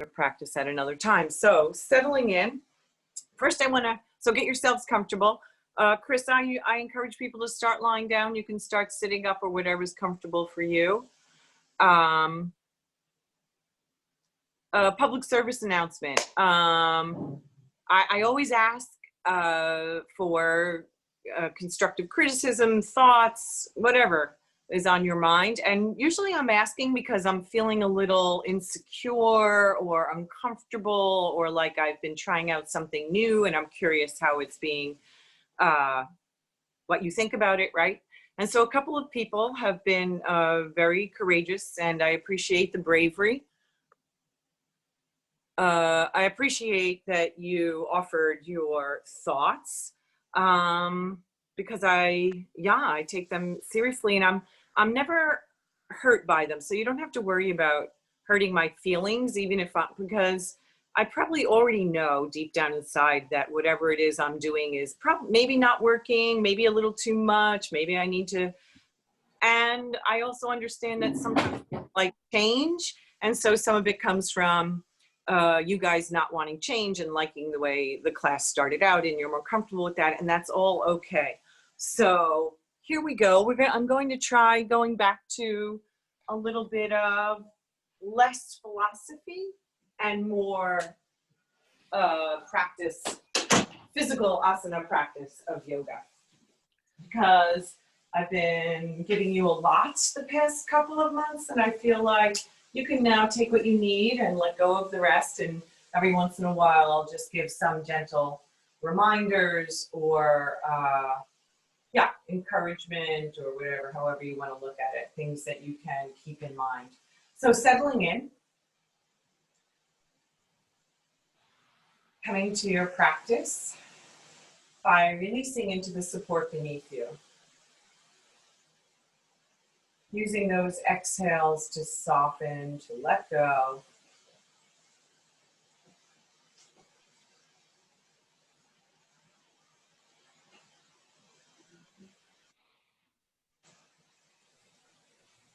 practice at another time. So settling in, first so get yourselves comfortable. Chris, I encourage people to start lying down. You can start sitting up or whatever's comfortable for you. Public service announcement. I always ask for constructive criticism, thoughts, whatever is on your mind. And usually I'm asking because I'm feeling a little insecure or uncomfortable, or like I've been trying out something new and I'm curious how it's being, what you think about it, right? And so a couple of people have been very courageous, and I appreciate the bravery. I appreciate that you offered your thoughts, because I take them seriously, and I'm never hurt by them. So you don't have to worry about hurting my feelings, because I probably already know deep down inside that whatever it is I'm doing is maybe not working, maybe a little too much, maybe I need to. And I also understand that sometimes I like change. And so some of it comes from you guys not wanting change and liking the way the class started out, and you're more comfortable with that, and that's all okay. So here we go. I'm going to try going back to a little bit of less philosophy and more practice, physical asana practice of yoga, because I've been giving you a lot the past couple of months, and I feel like you can now take what you need and let go of the rest. And every once in a while, I'll just give some gentle reminders or, encouragement or whatever, however you want to look at it, things that you can keep in mind. So settling in, coming to your practice by releasing into the support beneath you. Using those exhales to soften, to let go.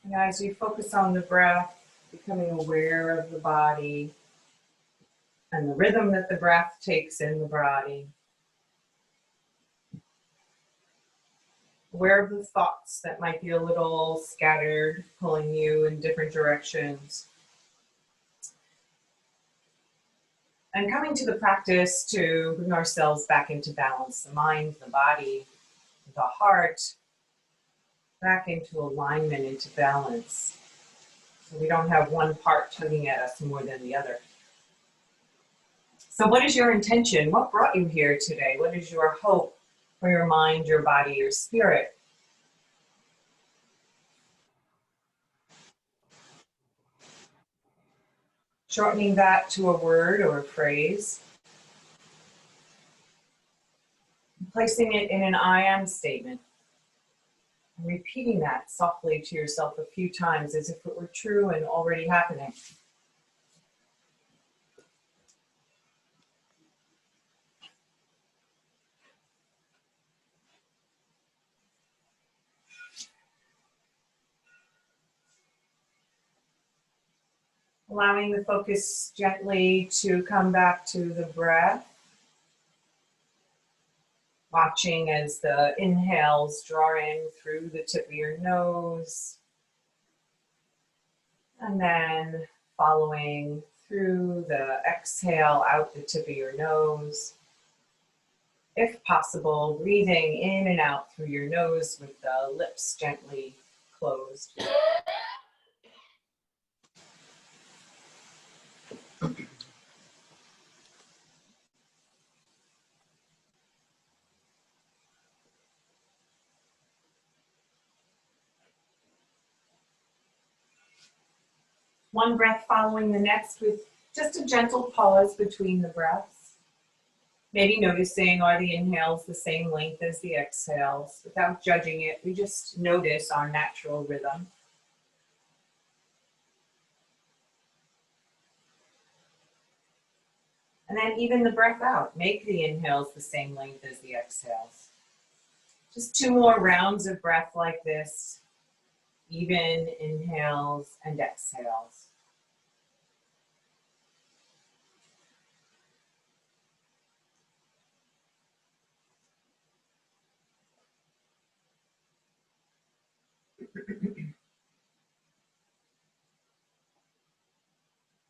And as you focus on the breath, becoming aware of the body and the rhythm that the breath takes in the body. Aware of the thoughts that might be a little scattered, pulling you in different directions. And coming to the practice to bring ourselves back into balance, the mind, the body, the heart, back into alignment, into balance. So we don't have one part tugging at us more than the other. So what is your intention? What brought you here today? What is your hope for your mind, your body, your spirit? Shortening that to a word or a phrase. Placing it in an I am statement. And repeating that softly to yourself a few times as if it were true and already happening. Allowing the focus gently to come back to the breath. Watching as the inhales draw in through the tip of your nose. And then following through the exhale out the tip of your nose. If possible, breathing in and out through your nose with the lips gently closed. One breath following the next with just a gentle pause between the breaths. Maybe noticing, are the inhales the same length as the exhales? Without judging it, we just notice our natural rhythm. And then even the breath out, make the inhales the same length as the exhales. Just 2 more rounds of breath like this. Even inhales and exhales.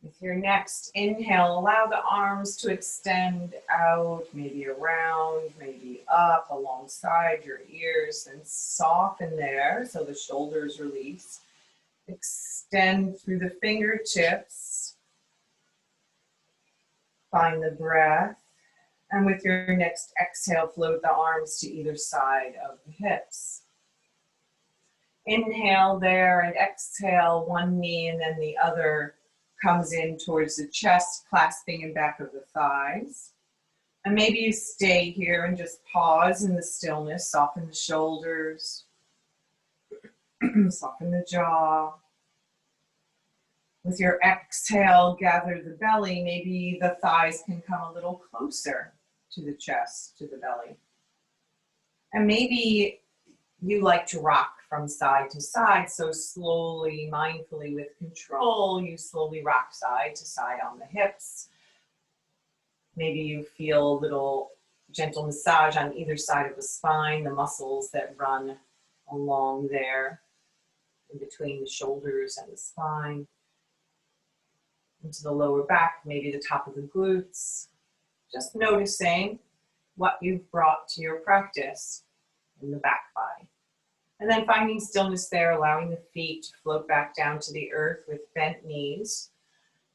With your next inhale, allow the arms to extend out, maybe around, maybe up alongside your ears, and soften there so the shoulders release. Extend through the fingertips. Find the breath. And with your next exhale, float the arms to either side of the hips. Inhale there and exhale, one knee and then the other comes in towards the chest, clasping in back of the thighs. And maybe you stay here and just pause in the stillness, soften the shoulders, soften the jaw. With your exhale, gather the belly. Maybe the thighs can come a little closer to the chest, to the belly. And maybe you like to rock from side to side, so slowly, mindfully, with control, you slowly rock side to side on the hips. Maybe you feel a little gentle massage on either side of the spine, the muscles that run along there, in between the shoulders and the spine. Into the lower back, maybe the top of the glutes. Just noticing what you've brought to your practice in the back body. And then finding stillness there, allowing the feet to float back down to the earth with bent knees.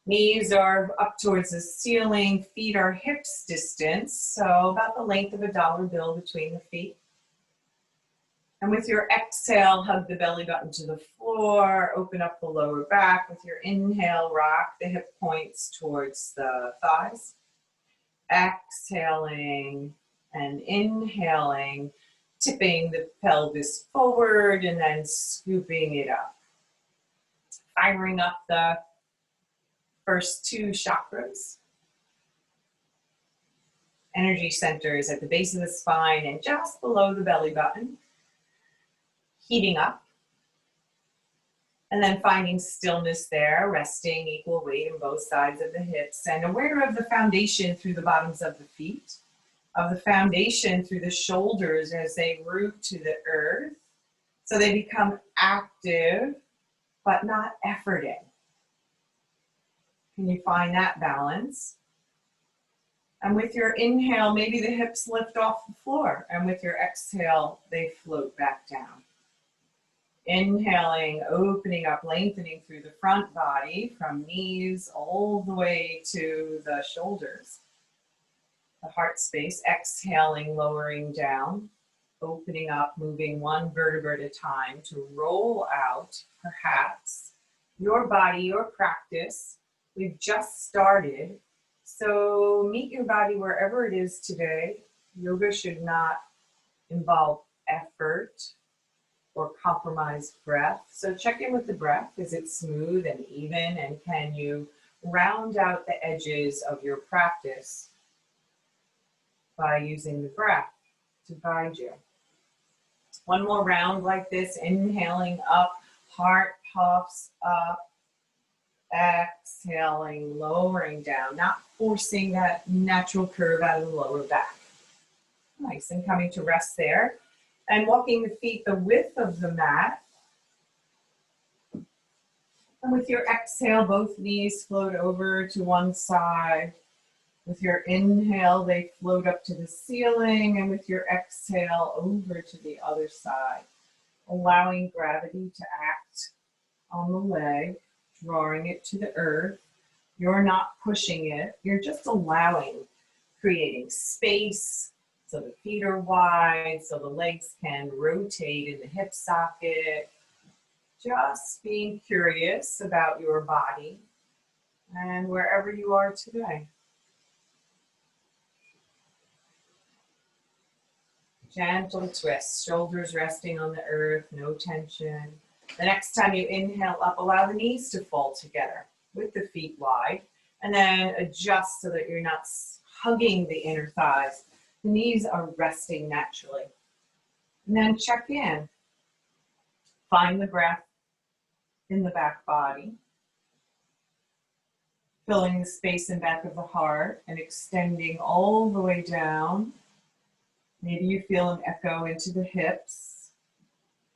Knees are up towards the ceiling, feet are hips distance, so about the length of a dollar bill between the feet. And with your exhale, hug the belly button to the floor, open up the lower back. With your inhale, rock the hip points towards the thighs. Exhaling and inhaling, tipping the pelvis forward and then scooping it up. Firing up the first two chakras. Energy centers at the base of the spine and just below the belly button. Heating up. And then finding stillness there, resting equal weight on both sides of the hips and aware of the foundation through the bottoms of the feet. Of the foundation through the shoulders as they root to the earth. So they become active, but not efforting. Can you find that balance? And with your inhale, maybe the hips lift off the floor. And with your exhale, they float back down. Inhaling, opening up, lengthening through the front body from knees all the way to the shoulders. The heart space, exhaling, lowering down, opening up, moving one vertebra at a time to roll out, perhaps, your body, your practice. We've just started, so meet your body wherever it is today. Yoga should not involve effort or compromised breath. So check in with the breath. Is it smooth and even? And can you round out the edges of your practice by using the breath to guide you? One more round like this, inhaling up, heart puffs up, exhaling, lowering down, not forcing that natural curve out of the lower back. Nice, and coming to rest there. And walking the feet the width of the mat. And with your exhale, both knees float over to one side. With your inhale, they float up to the ceiling, and with your exhale, over to the other side. Allowing gravity to act on the leg, drawing it to the earth. You're not pushing it, you're just allowing, creating space so the feet are wide, so the legs can rotate in the hip socket. Just being curious about your body and wherever you are today. Gentle twist, shoulders resting on the earth, no tension. The next time you inhale up, allow the knees to fall together with the feet wide, and then adjust so that you're not hugging the inner thighs. The knees are resting naturally. And then check in. Find the breath in the back body, filling the space in back of the heart and extending all the way down. Maybe you feel an echo into the hips.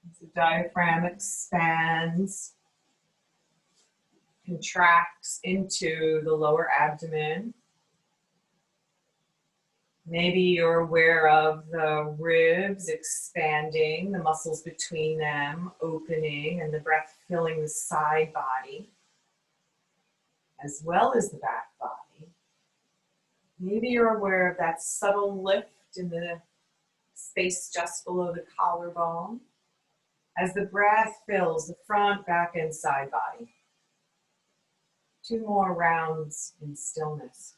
As the diaphragm expands, contracts into the lower abdomen. Maybe you're aware of the ribs expanding, the muscles between them opening, and the breath filling the side body, as well as the back body. Maybe you're aware of that subtle lift in the space just below the collarbone as the breath fills the front, back, and side body. 2 more rounds in stillness.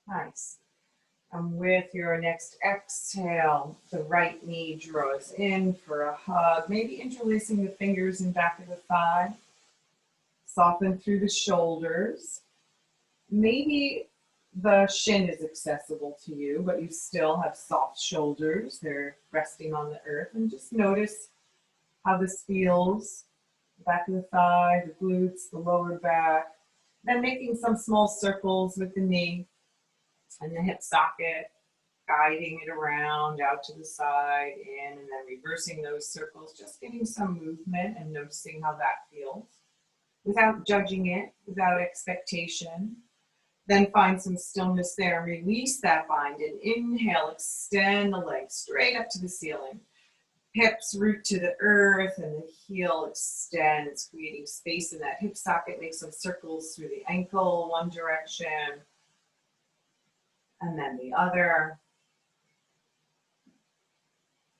Nice. And with your next exhale, the right knee draws in for a hug, maybe interlacing the fingers in back of the thigh. Soften through the shoulders. Maybe the shin is accessible to you, but you still have soft shoulders. They're resting on the earth. And just notice how this feels. The back of the thigh, the glutes, the lower back. Then making some small circles with the knee and the hip socket, guiding it around, out to the side, in, and then reversing those circles, just getting some movement and noticing how that feels without judging it, without expectation. Then find some stillness there. Release that bind and inhale, extend the legs straight up to the ceiling. Hips root to the earth and the heel extends, creating space in that hip socket. Make some circles through the ankle, one direction, and then the other.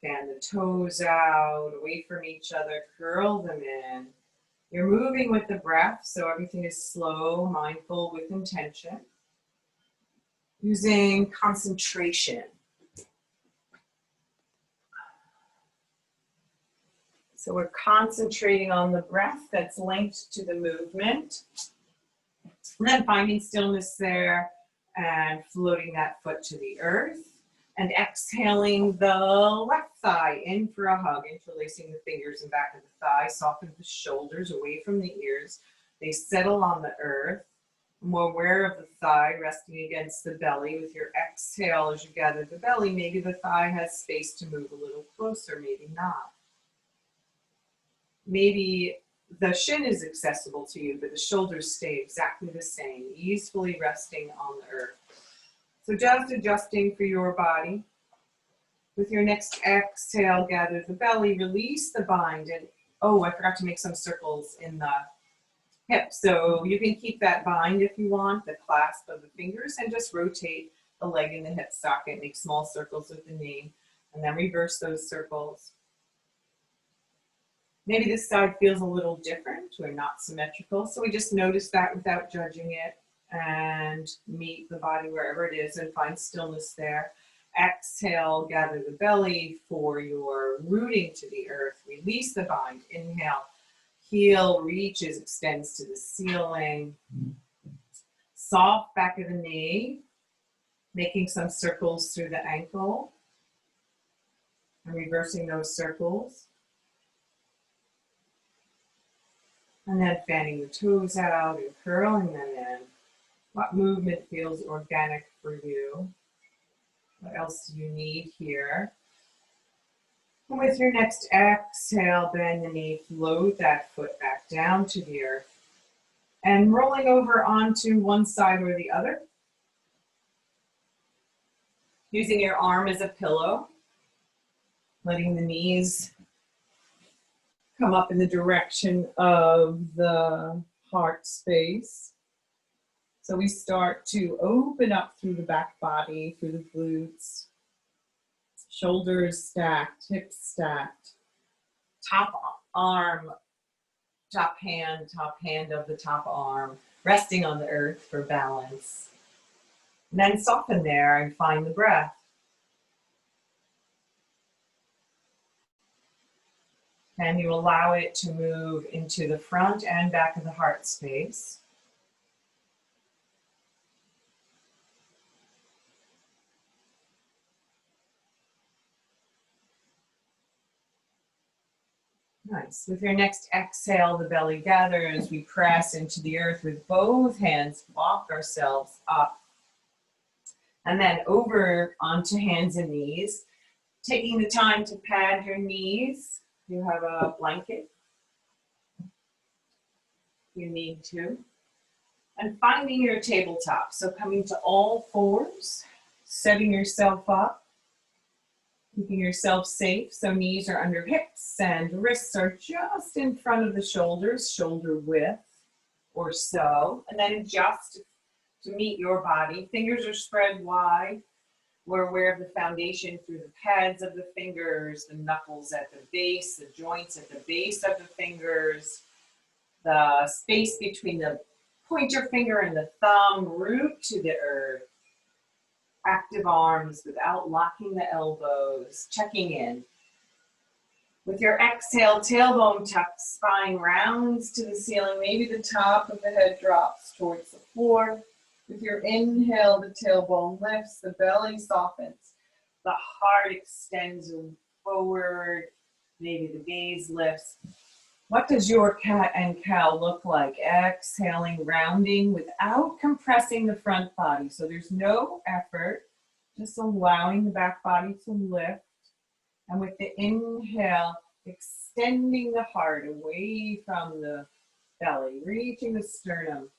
Fan the toes out, away from each other, curl them in. You're moving with the breath, so everything is slow, mindful, with intention. Using concentration. So we're concentrating on the breath that's linked to the movement. And then finding stillness there and floating that foot to the earth. And exhaling the left thigh in for a hug, interlacing the fingers in back of the thigh, soften the shoulders away from the ears. They settle on the earth. More aware of the thigh resting against the belly. With your exhale, as you gather the belly, maybe the thigh has space to move a little closer, maybe not. Maybe the shin is accessible to you, but the shoulders stay exactly the same, easily resting on the earth. So just adjusting for your body. With your next exhale, gather the belly, release the bind, and oh, I forgot to make some circles in the hips. So you can keep that bind if you want, the clasp of the fingers, and just rotate the leg in the hip socket, make small circles with the knee, and then reverse those circles. Maybe this side feels a little different or not symmetrical, so we just notice that without judging it and meet the body wherever it is and find stillness there. Exhale, gather the belly for your rooting to the earth. Release the bind. Inhale, heel reaches, extends to the ceiling. Soft back of the knee, making some circles through the ankle and reversing those circles. And then fanning the toes out and curling them in. What movement feels organic for you? What else do you need here? And with your next exhale, bend the knee, float that foot back down to the earth. And rolling over onto one side or the other. Using your arm as a pillow. Letting the knees come up in the direction of the heart space. So we start to open up through the back body, through the glutes, shoulders stacked, hips stacked, top arm, top hand of the top arm, resting on the earth for balance. And then soften there and find the breath. Can you allow it to move into the front and back of the heart space? Nice. With your next exhale, the belly gathers. We press into the earth with both hands, walk ourselves up. And then over onto hands and knees. Taking the time to pad your knees. You have a blanket. You need to. And finding your tabletop. So coming to all fours, setting yourself up. Keeping yourself safe, so knees are under hips and wrists are just in front of the shoulders, shoulder width or so. And then adjust to meet your body. Fingers are spread wide. We're aware of the foundation through the pads of the fingers, the knuckles at the base, the joints at the base of the fingers, the space between the pointer finger and the thumb, root to the earth. Active arms without locking the elbows, checking in. With your exhale, tailbone tucks, spine rounds to the ceiling. Maybe the top of the head drops towards the floor. With your inhale, the tailbone lifts, the belly softens. The heart extends forward. Maybe the gaze lifts. What does your cat and cow look like? Exhaling, rounding without compressing the front body. So there's no effort, just allowing the back body to lift. And with the inhale, extending the heart away from the belly, reaching the sternum.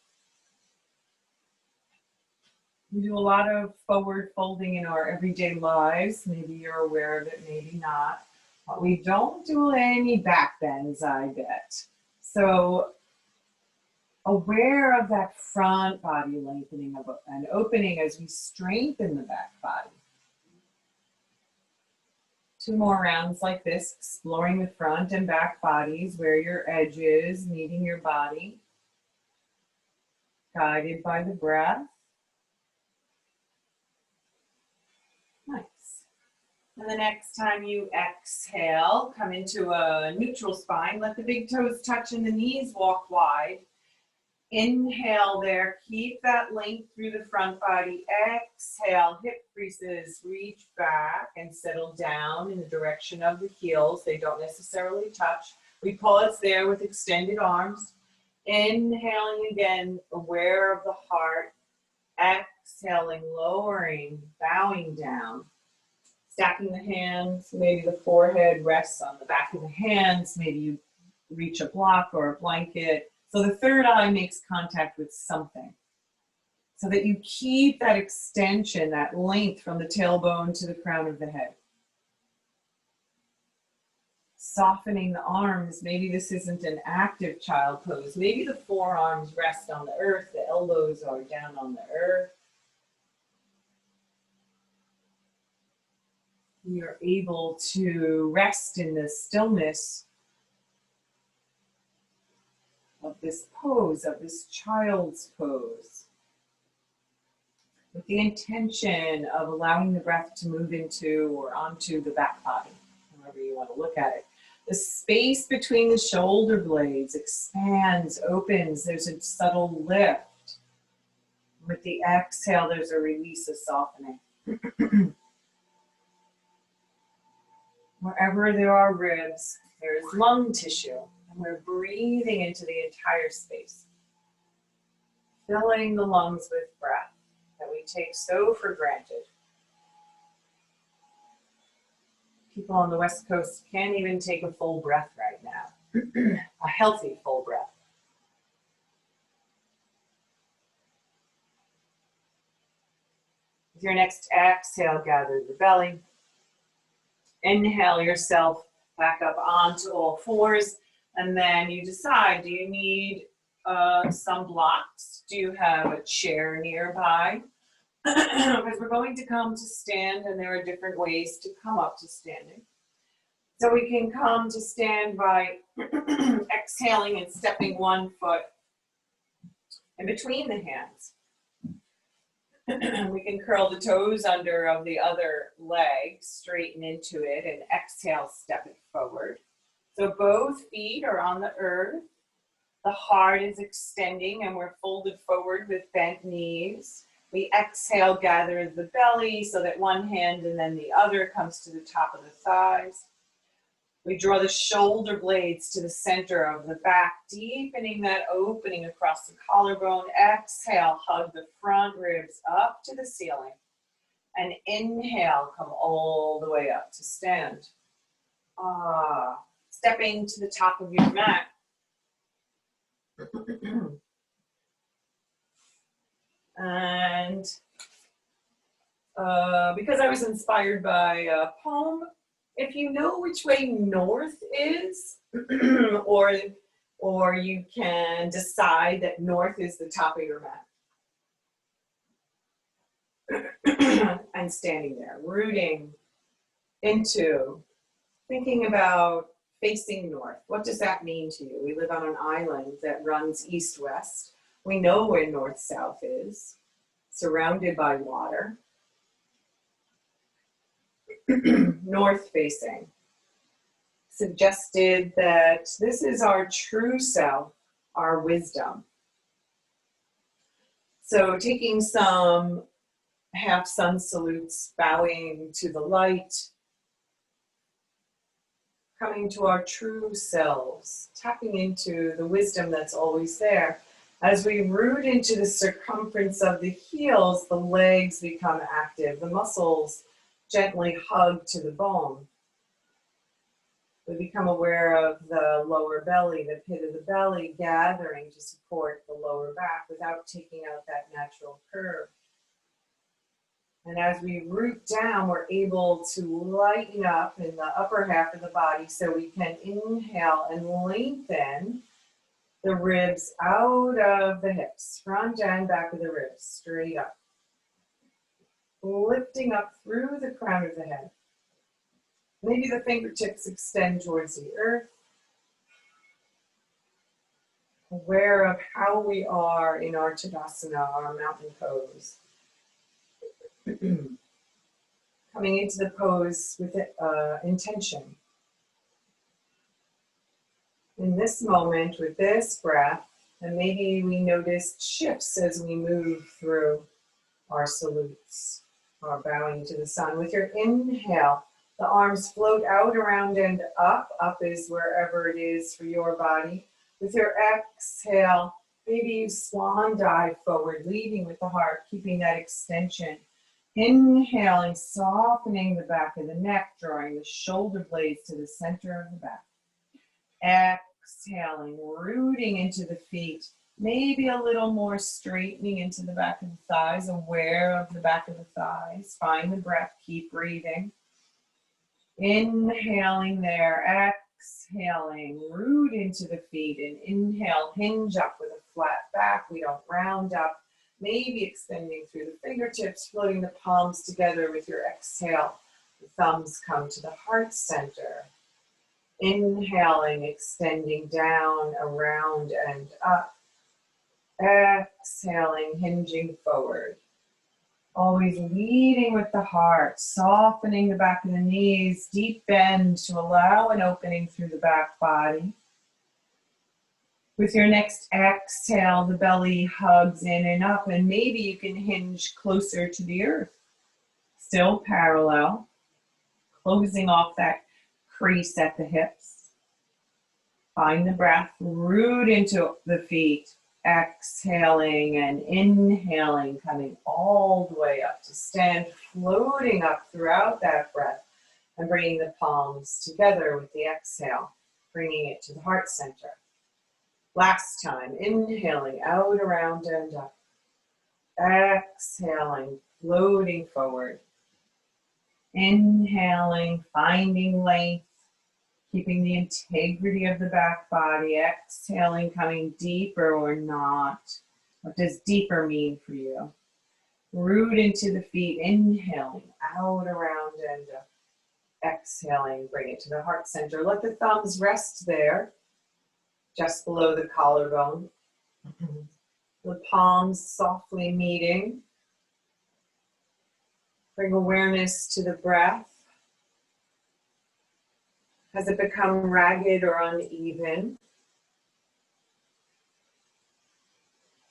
We do a lot of forward folding in our everyday lives. Maybe you're aware of it, maybe not. But we don't do any back bends, I bet. So aware of that front body lengthening and opening as we strengthen the back body. 2 more rounds like this, exploring the front and back bodies, where your edge is, meeting your body, guided by the breath. Nice. And the next time you exhale, come into a neutral spine. Let the big toes touch and the knees walk wide. Inhale there. Keep that length through the front body. Exhale, hip creases, reach back and settle down in the direction of the heels. They don't necessarily touch. We pause there with extended arms. Inhaling again, aware of the heart. Exhaling, lowering, bowing down. Stacking the hands, maybe the forehead rests on the back of the hands, maybe you reach a block or a blanket. So the third eye makes contact with something. So that you keep that extension, that length from the tailbone to the crown of the head. Softening the arms, maybe this isn't an active child pose. Maybe the forearms rest on the earth, the elbows are down on the earth. You're able to rest in the stillness of this pose, of this child's pose, with the intention of allowing the breath to move into or onto the back body, however you want to look at it. The space between the shoulder blades expands, opens, there's a subtle lift. With the exhale, there's a release, a softening. Wherever there are ribs, there is lung tissue, and we're breathing into the entire space. Filling the lungs with breath that we take so for granted. People on the West Coast can't even take a full breath right now. A healthy full breath. With your next exhale, gather the belly. Inhale yourself back up onto all fours, and then you decide, do you need some blocks? Do you have a chair nearby? Because we're going to come to stand, and there are different ways to come up to standing. So we can come to stand by exhaling and stepping one foot in between the hands. We can curl the toes under of the other leg, straighten into it, and exhale, step it forward. So both feet are on the earth. The heart is extending and we're folded forward with bent knees. We exhale, gather the belly so that one hand and then the other comes to the top of the thighs. We draw the shoulder blades to the center of the back, deepening that opening across the collarbone. Exhale, hug the front ribs up to the ceiling. And inhale, come all the way up to stand. Stepping to the top of your mat. And because I was inspired by a poem, if you know which way north is, or you can decide that north is the top of your mat. And standing there, rooting into, thinking about facing north. What does that mean to you? We live on an island that runs east-west. We know where north-south is, surrounded by water. North facing. Suggested that this is our true self, our wisdom. So taking some half sun salutes, bowing to the light, coming to our true selves, tapping into the wisdom that's always there. As we root into the circumference of the heels, the legs become active, the muscles gently hug to the bone. We become aware of the lower belly, the pit of the belly gathering to support the lower back without taking out that natural curve. And as we root down, we're able to lighten up in the upper half of the body so we can inhale and lengthen the ribs out of the hips, front and back of the ribs, straight up. Lifting up through the crown of the head. Maybe the fingertips extend towards the earth. Aware of how we are in our Tadasana, our mountain pose. Coming into the pose with intention. In this moment, with this breath, and maybe we notice shifts as we move through our salutes, our bowing to the sun. With your inhale, the arms float out, around, and up. Up is wherever it is for your body. With your exhale, maybe you swan dive forward, leading with the heart, keeping that extension. Inhaling, softening the back of the neck, drawing the shoulder blades to the center of the back. Exhaling, rooting into the feet. Maybe a little more straightening into the back of the thighs, aware of the back of the thighs. Find the breath, keep breathing. Inhaling there, exhaling, root into the feet, and inhale, hinge up with a flat back. We don't round up, maybe extending through the fingertips, floating the palms together with your exhale. The thumbs come to the heart center. Inhaling, extending down, around, and up. Exhaling, hinging forward. Always leading with the heart, softening the back of the knees, deep bend to allow an opening through the back body. With your next exhale, the belly hugs in and up, and maybe you can hinge closer to the earth. Still parallel, closing off that crease at the hips. Find the breath, root into the feet. Exhaling and inhaling, coming all the way up to stand, floating up throughout that breath and bringing the palms together with the exhale, bringing it to the heart center. Last time, inhaling out, around, and up. Exhaling, floating forward. Inhaling, finding length. Keeping the integrity of the back body, exhaling, coming deeper or not. What does deeper mean for you? Root into the feet, inhaling, out, around, and up. Exhaling, bring it to the heart center. Let the thumbs rest there, just below the collarbone. The palms softly meeting. Bring awareness to the breath. Has it become ragged or uneven?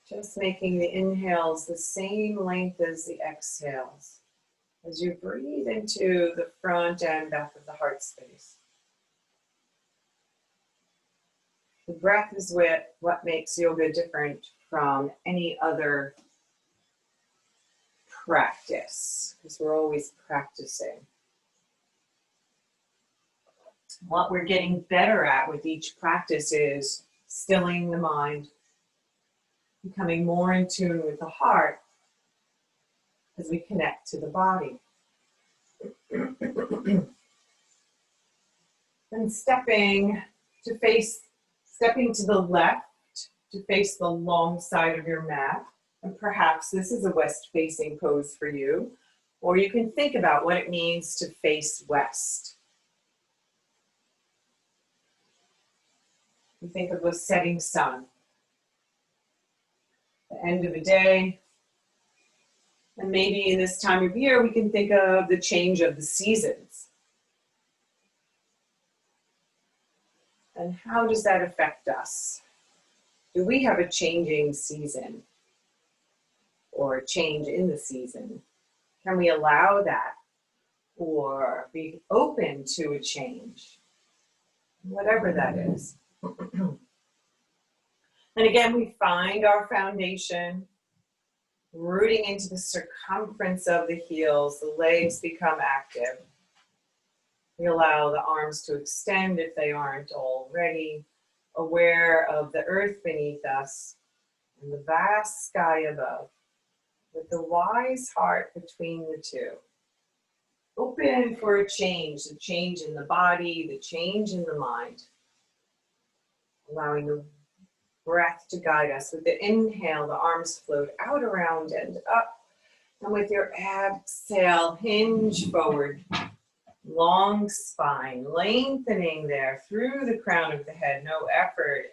Just making the inhales the same length as the exhales as you breathe into the front and back of the heart space. The breath is what makes yoga different from any other practice, because we're always practicing. What we're getting better at with each practice is stilling the mind, becoming more in tune with the heart as we connect to the body. And stepping to the left to face the long side of your mat. And perhaps this is a west-facing pose for you, or you can think about what it means to face west. You think of the setting sun, the end of the day, and maybe in this time of year we can think of the change of the seasons. And how does that affect us? Do we have a changing season or a change in the season? Can we allow that or be open to a change, whatever that is? And again, we find our foundation, rooting into the circumference of the heels. The legs become active. We allow the arms to extend if they aren't already, aware of the earth beneath us and the vast sky above, with the wise heart between the two. Open for a change, the change in the body, the change in the mind. Allowing the breath to guide us. With the inhale, the arms float out, around, and up. And with your exhale, hinge forward. Long spine, lengthening there through the crown of the head, no effort.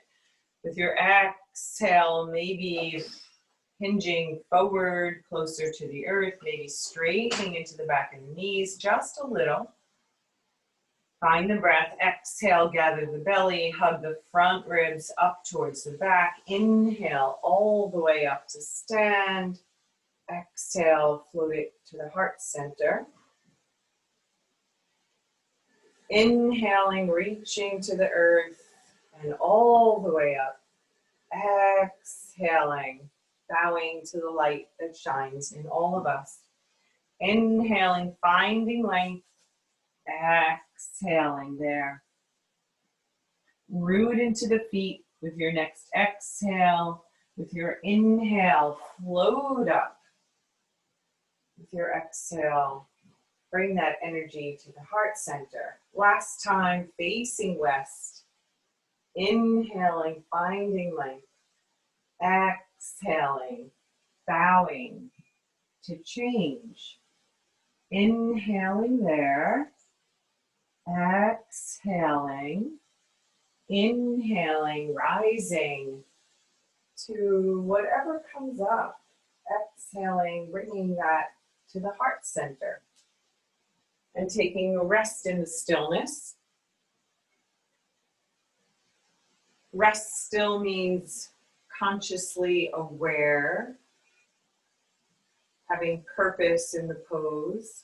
With your exhale, maybe hinging forward, closer to the earth, maybe straightening into the back of the knees just a little. Find the breath, exhale, gather the belly, hug the front ribs up towards the back. Inhale all the way up to stand. Exhale, float it to the heart center. Inhaling, reaching to the earth and all the way up. Exhaling, bowing to the light that shines in all of us. Inhaling, finding length. Exhaling there. Root into the feet with your next exhale. With your inhale, float up. With your exhale, bring that energy to the heart center. Last time, facing west. Inhaling, finding length. Exhaling, bowing to change. Inhaling there. Exhaling. Inhaling, rising to whatever comes up. Exhaling, bringing that to the heart center. And taking a rest in the stillness. Rest still means consciously aware, having purpose in the pose,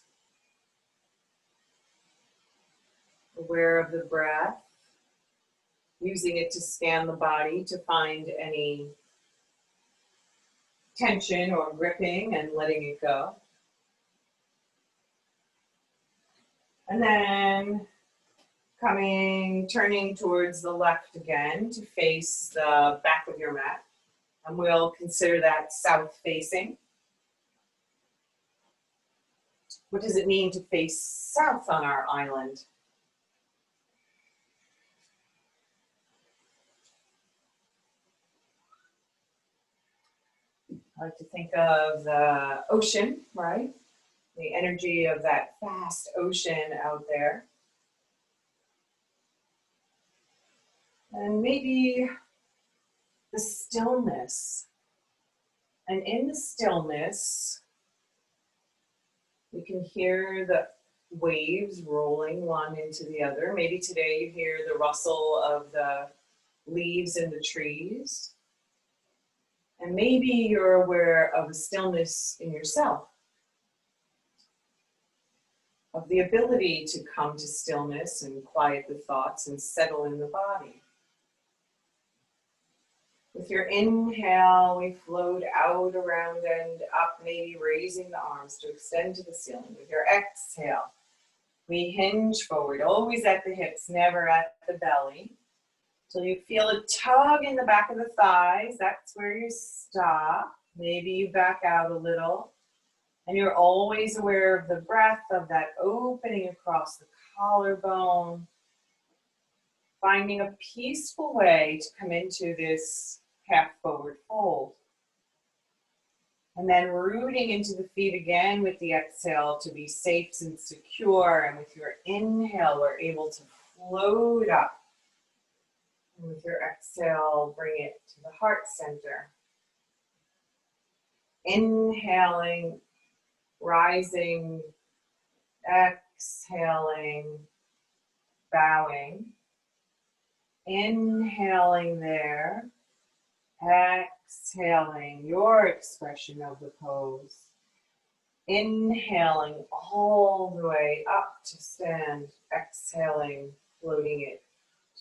aware of the breath, using it to scan the body to find any tension or gripping and letting it go. And then turning towards the left again to face the back of your mat. And we'll consider that south facing. What does it mean to face south on our island? I like to think of the ocean, right? The energy of that vast ocean out there. And maybe the stillness. And in the stillness, you can hear the waves rolling one into the other. Maybe today you hear the rustle of the leaves in the trees. And maybe you're aware of a stillness in yourself, of the ability to come to stillness and quiet the thoughts and settle in the body. With your inhale, we float out, around, and up, maybe raising the arms to extend to the ceiling. With your exhale, we hinge forward, always at the hips, never at the belly. Till you feel a tug in the back of the thighs, that's where you stop. Maybe you back out a little. And you're always aware of the breath, of that opening across the collarbone. Finding a peaceful way to come into this half forward fold. And then rooting into the feet again with the exhale to be safe and secure. And with your inhale, we're able to float up. And with your exhale, bring it to the heart center. Inhaling, rising, exhaling, bowing. Inhaling there, exhaling your expression of the pose. Inhaling all the way up to stand, exhaling, floating it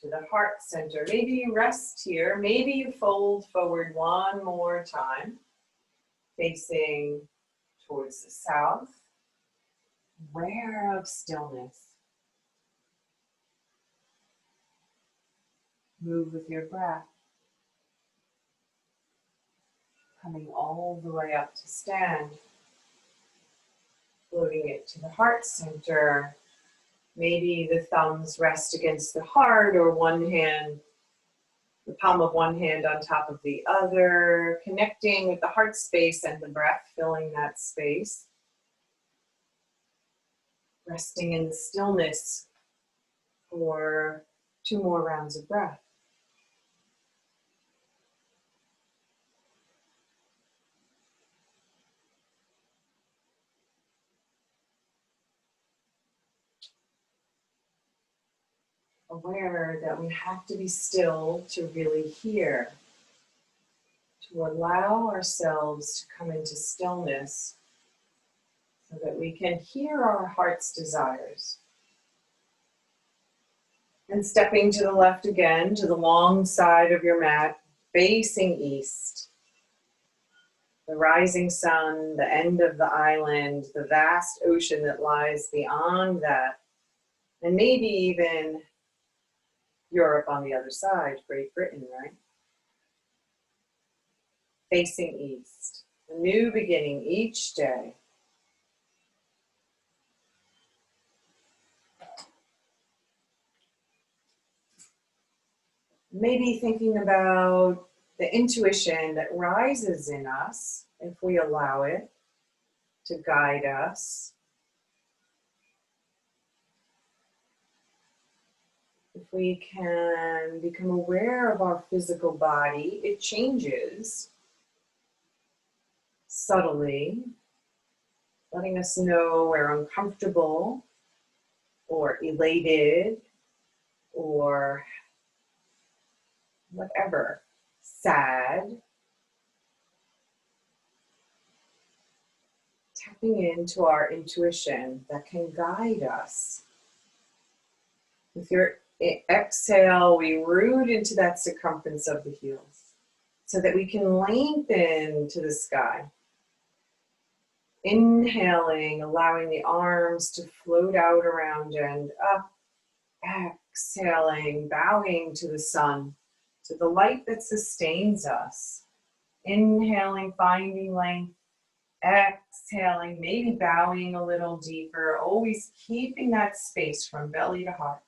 to the heart center. Maybe you rest here, maybe you fold forward one more time, facing towards the south, aware of stillness. Move with your breath, coming all the way up to stand, floating it to the heart center. Maybe the thumbs rest against the heart, or one hand, the palm of one hand on top of the other, connecting with the heart space and the breath, filling that space. Resting in the stillness for 2 more rounds of breath. Aware that we have to be still to really hear, to allow ourselves to come into stillness so that we can hear our heart's desires. And stepping to the left again, to the long side of your mat, facing east. The rising sun, the end of the island, the vast ocean that lies beyond that, and maybe even Europe on the other side, Great Britain, right? Facing east, a new beginning each day. Maybe thinking about the intuition that rises in us if we allow it to guide us. If we can become aware of our physical body, it changes subtly, letting us know we're uncomfortable or elated or whatever, sad. Tapping into our intuition that can guide us. With your exhale, we root into that circumference of the heels so that we can lengthen to the sky. Inhaling, allowing the arms to float out around and up. Exhaling, bowing to the sun, to the light that sustains us. Inhaling, finding length. Exhaling, maybe bowing a little deeper, always keeping that space from belly to heart.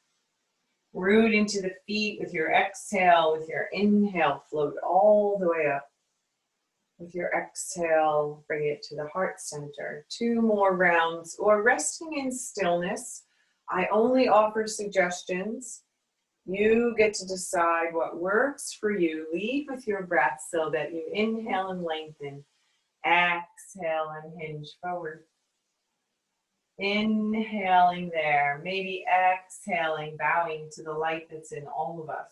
Root into the feet with your exhale. With your inhale, float all the way up. With your exhale, bring it to the heart center. 2 more rounds, or resting in stillness. I only offer suggestions. You get to decide what works for you. Lead with your breath so that you inhale and lengthen. Exhale and hinge forward. Inhaling there, maybe exhaling, bowing to the light that's in all of us.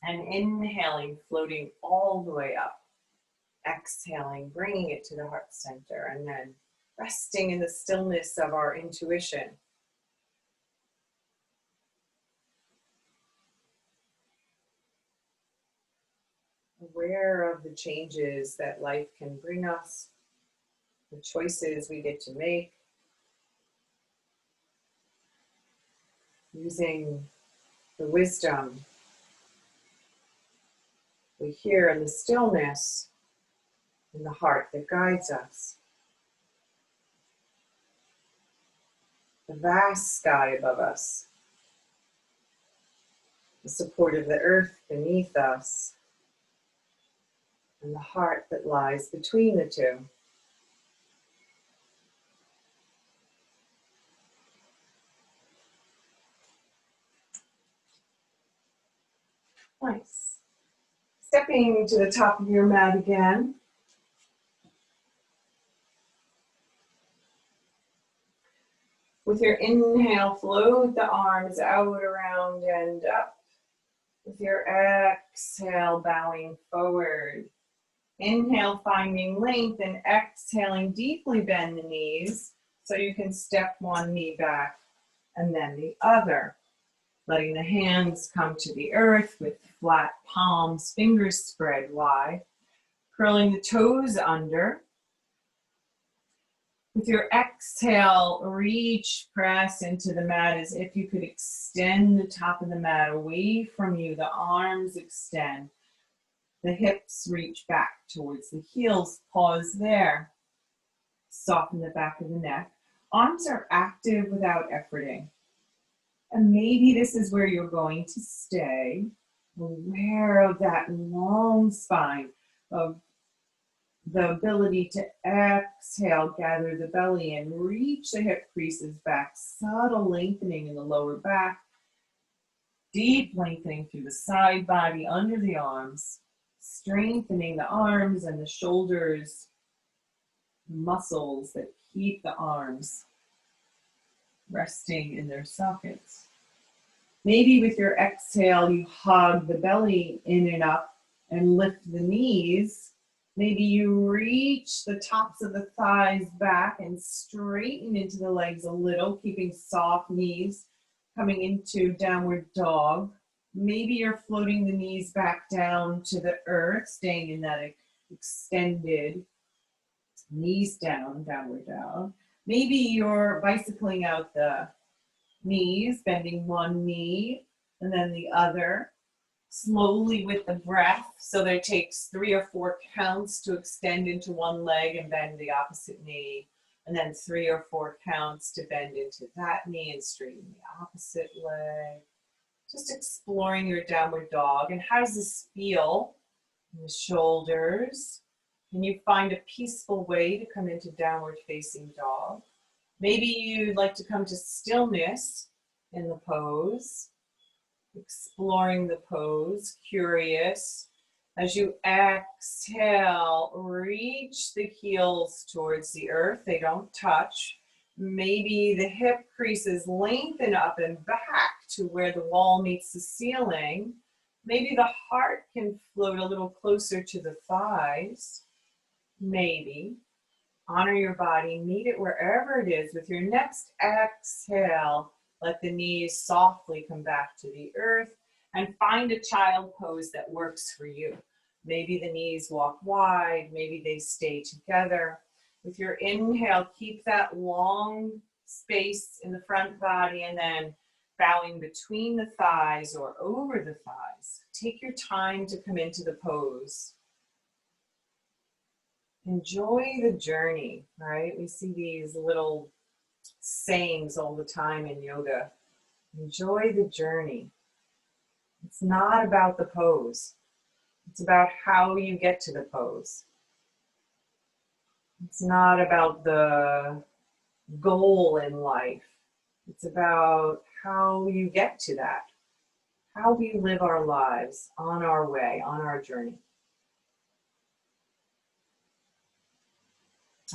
And inhaling, floating all the way up. Exhaling, bringing it to the heart center, and then resting in the stillness of our intuition. aware of the changes that life can bring us, the choices we get to make, using the wisdom we hear in the stillness in the heart that guides us. The vast sky above us, the support of the earth beneath us, and the heart that lies between the two. Nice. Stepping to the top of your mat again. With your inhale, float the arms out, around, and up. With your exhale, bowing forward. Inhale, finding length, and exhaling, deeply bend the knees so you can step one knee back and then the other. Letting the hands come to the earth with flat palms, fingers spread wide. Curling the toes under. With your exhale, reach, press into the mat as if you could extend the top of the mat away from you. The arms extend. The hips reach back towards the heels. Pause there. Soften the back of the neck. Arms are active without efforting. And maybe this is where you're going to stay. Aware of that long spine, of the ability to exhale, gather the belly and reach the hip creases back. Subtle lengthening in the lower back. Deep lengthening through the side body, under the arms. Strengthening the arms and the shoulders, muscles that keep the arms resting in their sockets. Maybe with your exhale, you hug the belly in and up and lift the knees. Maybe you reach the tops of the thighs back and straighten into the legs a little, keeping soft knees, coming into downward dog. Maybe you're floating the knees back down to the earth, staying in that extended knees down, downward dog. Maybe you're bicycling out the knees, bending one knee and then the other, slowly with the breath, so that it takes 3 or 4 counts to extend into one leg and bend the opposite knee, and then 3 or 4 counts to bend into that knee and straighten the opposite leg. Just exploring your downward dog. And how does this feel in the shoulders? Can you find a peaceful way to come into downward facing dog? Maybe you'd like to come to stillness in the pose, exploring the pose, curious. As you exhale, reach the heels towards the earth. They don't touch. Maybe the hip creases lengthen up and back to where the wall meets the ceiling. Maybe the heart can float a little closer to the thighs. Maybe. Honor your body, meet it wherever it is. With your next exhale, let the knees softly come back to the earth and find a child pose that works for you. Maybe the knees walk wide, maybe they stay together. With your inhale, keep that long space in the front body and then bowing between the thighs or over the thighs. Take your time to come into the pose. Enjoy the journey, right? We see these little sayings all the time in yoga. Enjoy the journey. It's not about the pose. It's about how you get to the pose. It's not about the goal in life. It's about how you get to that. How we live our lives on our way, on our journey.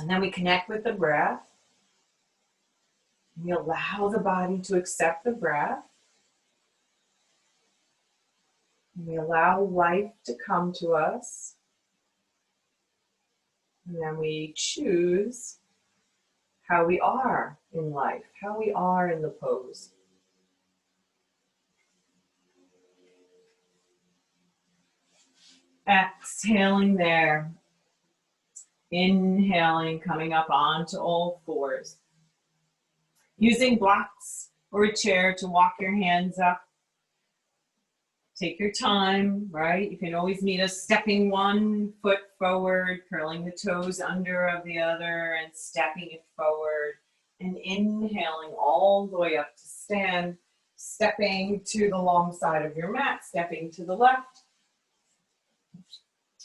And then we connect with the breath. We allow the body to accept the breath. And we allow life to come to us. And then we choose how we are in life, how we are in the pose. Exhaling there. Inhaling, coming up onto all fours. Using blocks or a chair to walk your hands up. Take your time, right? You can always meet us stepping one foot forward, curling the toes under of the other and stepping it forward. And inhaling all the way up to stand, stepping to the long side of your mat, stepping to the left.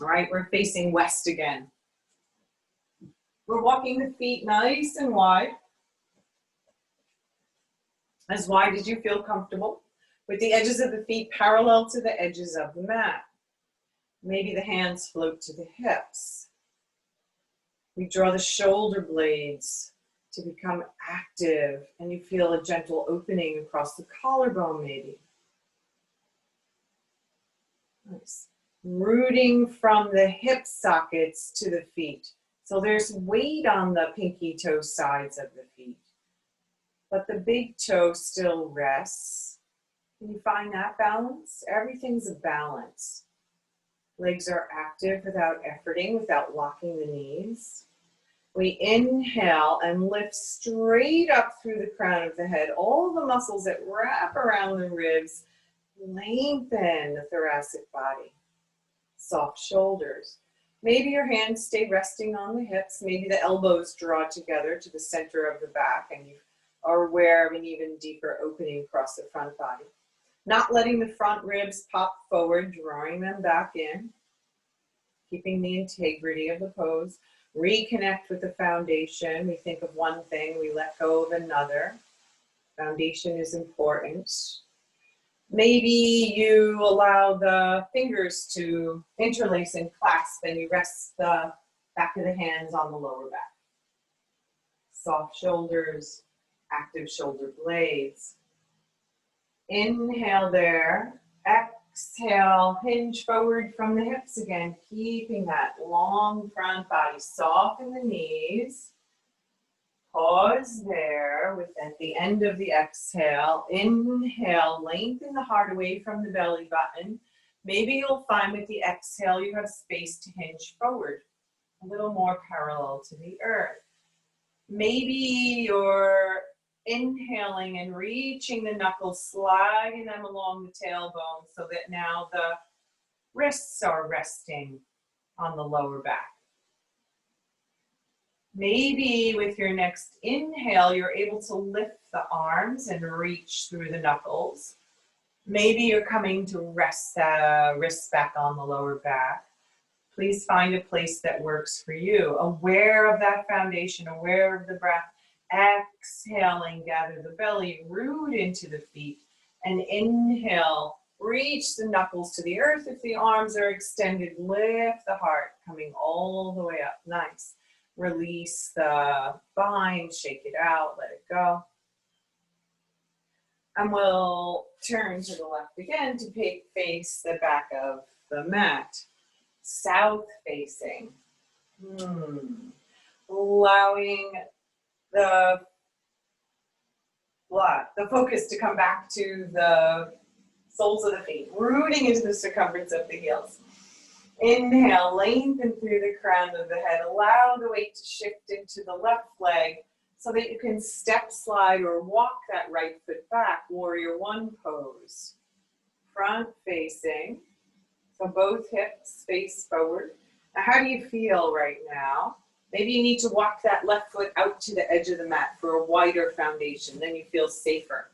All right, we're facing west again. We're walking the feet nice and wide. As wide as you feel comfortable, with the edges of the feet parallel to the edges of the mat. Maybe the hands float to the hips. We draw the shoulder blades to become active, and you feel a gentle opening across the collarbone maybe. Nice. Rooting from the hip sockets to the feet. So there's weight on the pinky toe sides of the feet, but the big toe still rests. Can you find that balance? Everything's a balance. Legs are active without efforting, without locking the knees. We inhale and lift straight up through the crown of the head. All the muscles that wrap around the ribs lengthen the thoracic body. Soft shoulders. Maybe your hands stay resting on the hips. Maybe the elbows draw together to the center of the back and you are aware of an even deeper opening across the front body. Not letting the front ribs pop forward, drawing them back in. Keeping the integrity of the pose. Reconnect with the foundation. We think of one thing, we let go of another. Foundation is important. Maybe you allow the fingers to interlace and clasp and you rest the back of the hands on the lower back. Soft shoulders, active shoulder blades. Inhale there. Exhale, hinge forward from the hips again, keeping that long front body. Soften the knees. Pause there with at the end of the exhale. Inhale, lengthen the heart away from the belly button. Maybe you'll find with the exhale you have space to hinge forward, a little more parallel to the earth. Maybe you're inhaling and reaching the knuckles, sliding them along the tailbone so that now the wrists are resting on the lower back. Maybe with your next inhale, you're able to lift the arms and reach through the knuckles. Maybe you're coming to rest the wrists back on the lower back. Please find a place that works for you. Aware of that foundation, aware of the breath. Exhaling, gather the belly, root into the feet. And inhale, reach the knuckles to the earth. If the arms are extended, lift the heart, coming all the way up. Nice. Release the spine, shake it out, let it go. And we'll turn to the left again to face the back of the mat. South facing. Allowing the focus to come back to the soles of the feet, rooting into the circumference of the heels. Inhale, lengthen through the crown of the head. Allow the weight to shift into the left leg so that you can step, slide, or walk that right foot back. Warrior One pose. Front facing. So both hips face forward. Now, how do you feel right now? Maybe you need to walk that left foot out to the edge of the mat for a wider foundation. Then you feel safer,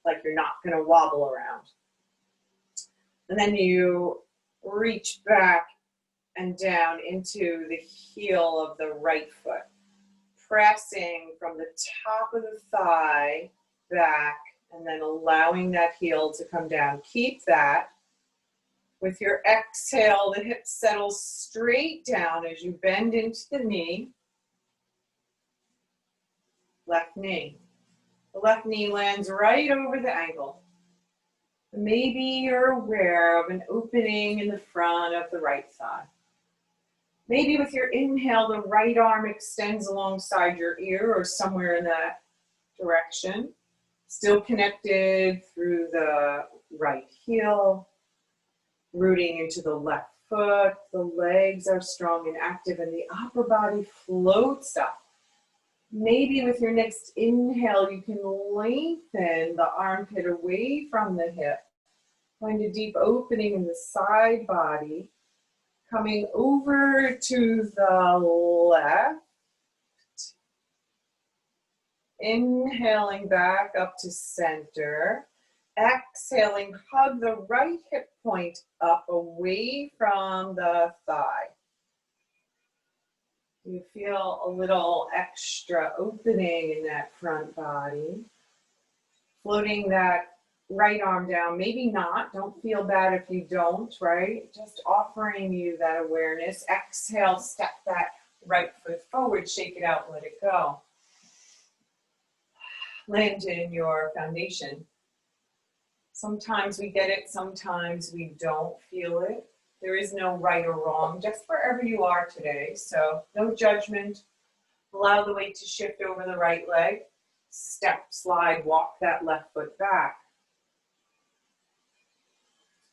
like you're not going to wobble around. And then you reach back and down into the heel of the right foot, pressing from the top of the thigh back and then allowing that heel to come down. Keep that. With your exhale, the hips settle straight down as you bend into the knee. Left knee. The left knee lands right over the ankle. Maybe you're aware of an opening in the front of the right thigh. Maybe with your inhale, the right arm extends alongside your ear or somewhere in that direction. Still connected through the right heel. Rooting into the left foot, the legs are strong and active, and the upper body floats up. Maybe with your next inhale, you can lengthen the armpit away from the hip. Find a deep opening in the side body. Coming over to the left. Inhaling back up to center. Exhaling, hug the right hip point up away from the thigh. You feel a little extra opening in that front body. Floating that right arm down, maybe not, don't feel bad if you don't, right? Just offering you that awareness. Exhale, step that right foot forward, shake it out, let it go. Land in your foundation. Sometimes we get it, sometimes we don't feel it. There is no right or wrong, just wherever you are today. So no judgment. Allow the weight to shift over the right leg. Step, slide, walk that left foot back.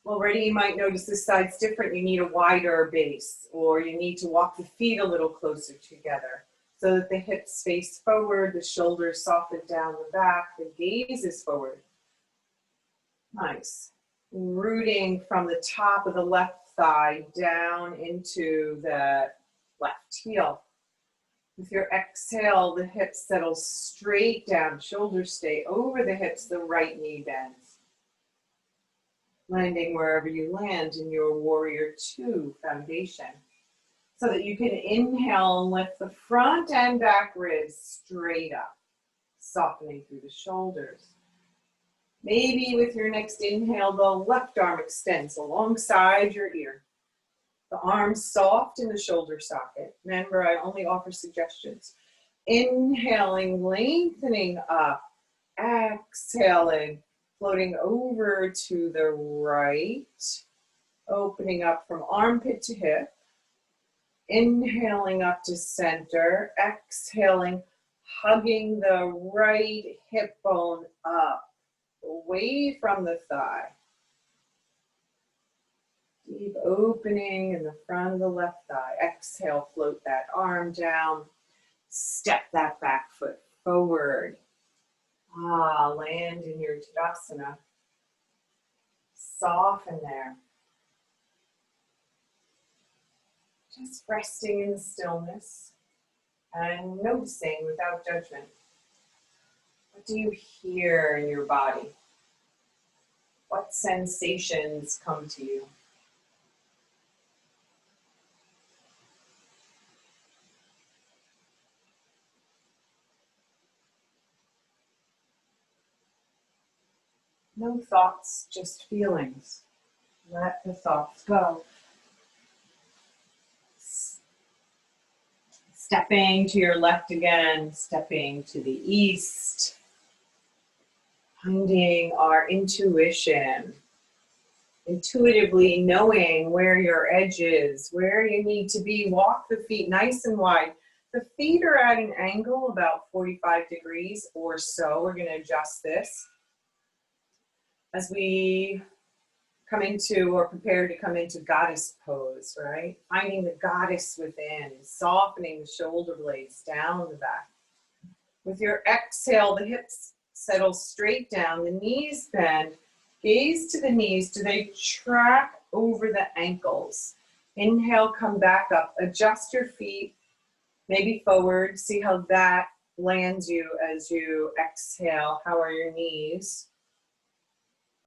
Already you might notice this side's different. You need a wider base, or you need to walk the feet a little closer together so that the hips face forward, the shoulders soften down the back, the gaze is forward. Nice. Rooting from the top of the left thigh down into the left heel. With your exhale, the hips settle straight down, shoulders stay over the hips, the right knee bends. Landing wherever you land in your Warrior Two foundation. So that you can inhale and lift the front and back ribs straight up, softening through the shoulders. Maybe with your next inhale, the left arm extends alongside your ear. The arms soft in the shoulder socket. Remember, I only offer suggestions. Inhaling, lengthening up. Exhaling, floating over to the right. Opening up from armpit to hip. Inhaling up to center. Exhaling, hugging the right hip bone up. Away from the thigh. Deep opening in the front of the left thigh. Exhale, float that arm down. Step that back foot forward. Land in your Tadasana. Soften there. Just resting in the stillness and noticing without judgment. What do you hear in your body? What sensations come to you? No thoughts, just feelings. Let the thoughts go. Stepping to your left again, stepping to the east. Finding our intuition. Intuitively knowing where your edge is, where you need to be. Walk the feet nice and wide. The feet are at an angle about 45 degrees or so. We're going to adjust this as we come into or prepare to come into goddess pose, right? Finding the goddess within, softening the shoulder blades down the back. With your exhale, the hips settle straight down, the knees bend. Gaze to the knees. Do they track over the ankles? Inhale, come back up. Adjust your feet, maybe forward. See how that lands you as you exhale. How are your knees?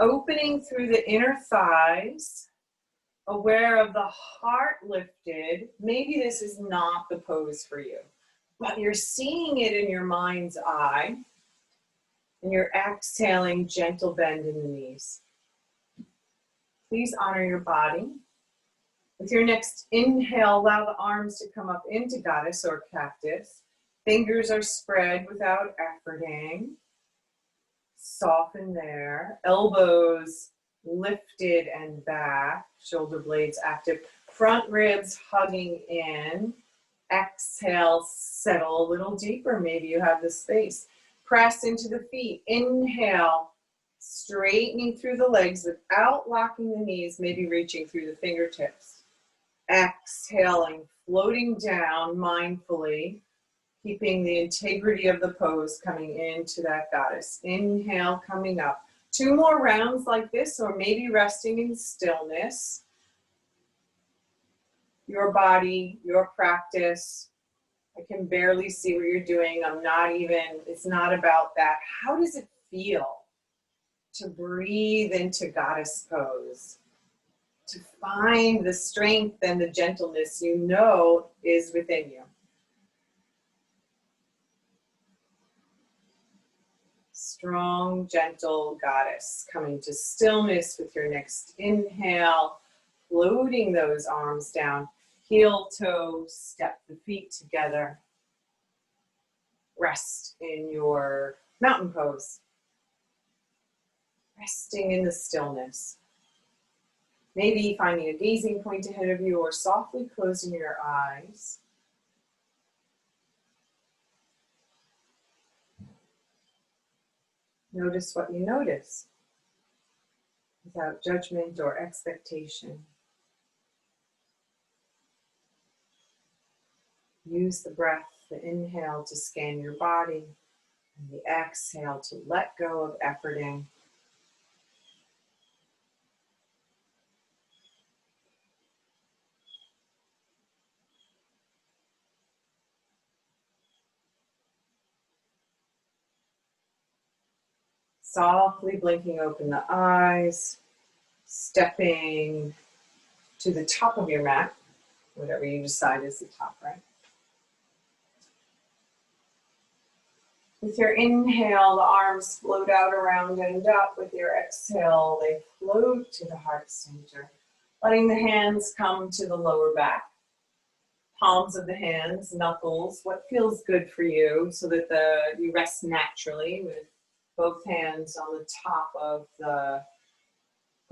Opening through the inner thighs, aware of the heart lifted. Maybe this is not the pose for you, but you're seeing it in your mind's eye. And you're exhaling, gentle bend in the knees. Please honor your body. With your next inhale, allow the arms to come up into goddess or cactus. Fingers are spread without efforting. Soften there. Elbows lifted and back. Shoulder blades active. Front ribs hugging in. Exhale, settle a little deeper. Maybe you have the space. Press into the feet. Inhale, straightening through the legs without locking the knees, maybe reaching through the fingertips. Exhaling, floating down mindfully, keeping the integrity of the pose, coming into that goddess. Inhale, coming up. 2 more rounds like this, or maybe resting in stillness. Your body, your practice. I can barely see what you're doing. It's not about that. How does it feel to breathe into goddess pose? To find the strength and the gentleness you know is within you. Strong, gentle goddess, coming to stillness with your next inhale, floating those arms down, heel, toe, step the feet together. Rest in your mountain pose. Resting in the stillness. Maybe finding a gazing point ahead of you or softly closing your eyes. Notice what you notice without judgment or expectation. Use the breath, the inhale to scan your body, and the exhale to let go of efforting. Softly blinking open the eyes, stepping to the top of your mat, whatever you decide is the top, right? With your inhale, the arms float out around and up. With your exhale, they float to the heart center, letting the hands come to the lower back. Palms of the hands, knuckles, what feels good for you so that you rest naturally with both hands on the top of the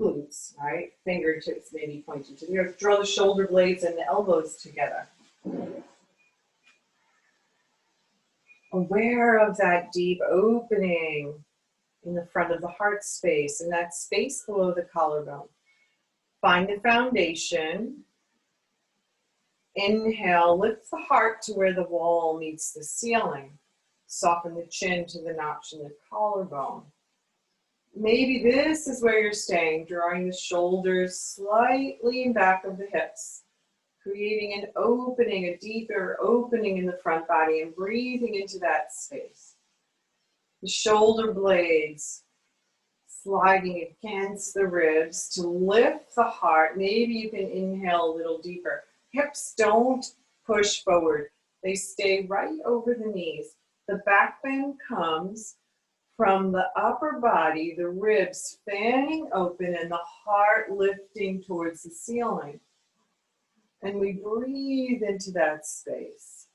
glutes, right? Fingertips maybe pointed to the earth. Draw the shoulder blades and the elbows together. Aware of that deep opening in the front of the heart space and that space below the collarbone. Find the foundation. Inhale, lift the heart to where the wall meets the ceiling. Soften the chin to the notch in the collarbone. Maybe this is where you're staying, drawing the shoulders slightly in back of the hips, creating an opening, a deeper opening in the front body and breathing into that space. The shoulder blades sliding against the ribs to lift the heart. Maybe you can inhale a little deeper. Hips don't push forward. They stay right over the knees. The back bend comes from the upper body, the ribs fanning open and the heart lifting towards the ceiling. And we breathe into that space.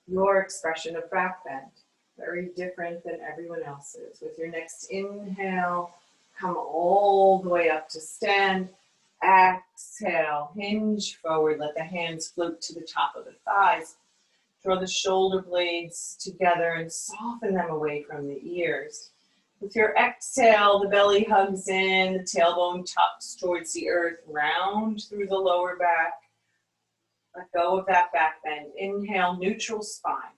Your expression of back bend, very different than everyone else's. With your next inhale, come all the way up to stand. Exhale, hinge forward, let the hands float to the top of the thighs. Draw the shoulder blades together and soften them away from the ears. With your exhale, the belly hugs in, the tailbone tucks towards the earth, round through the lower back. Let go of that back bend. Inhale, neutral spine.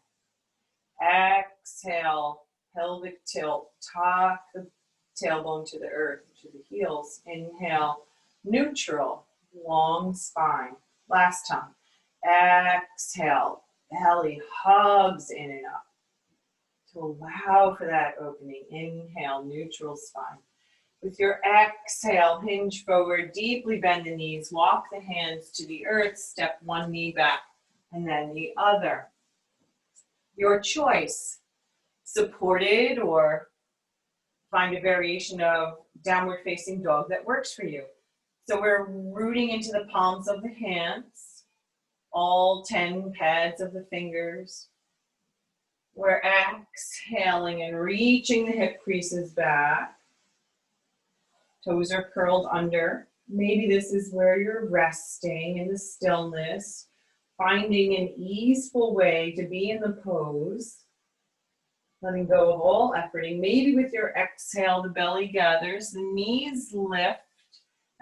Exhale, pelvic tilt. Tuck the tailbone to the earth, to the heels. Inhale, neutral, long spine. Last time. Exhale, belly hugs in and up. To allow for that opening. Inhale, neutral spine. With your exhale, hinge forward, deeply bend the knees, walk the hands to the earth, step one knee back, and then the other. Your choice, supported or find a variation of downward facing dog that works for you. So we're rooting into the palms of the hands, all 10 pads of the fingers. We're exhaling and reaching the hip creases back. Toes are curled under. Maybe this is where you're resting in the stillness, finding an easeful way to be in the pose Letting go of all efforting. Maybe with your exhale, the belly gathers, the knees lift.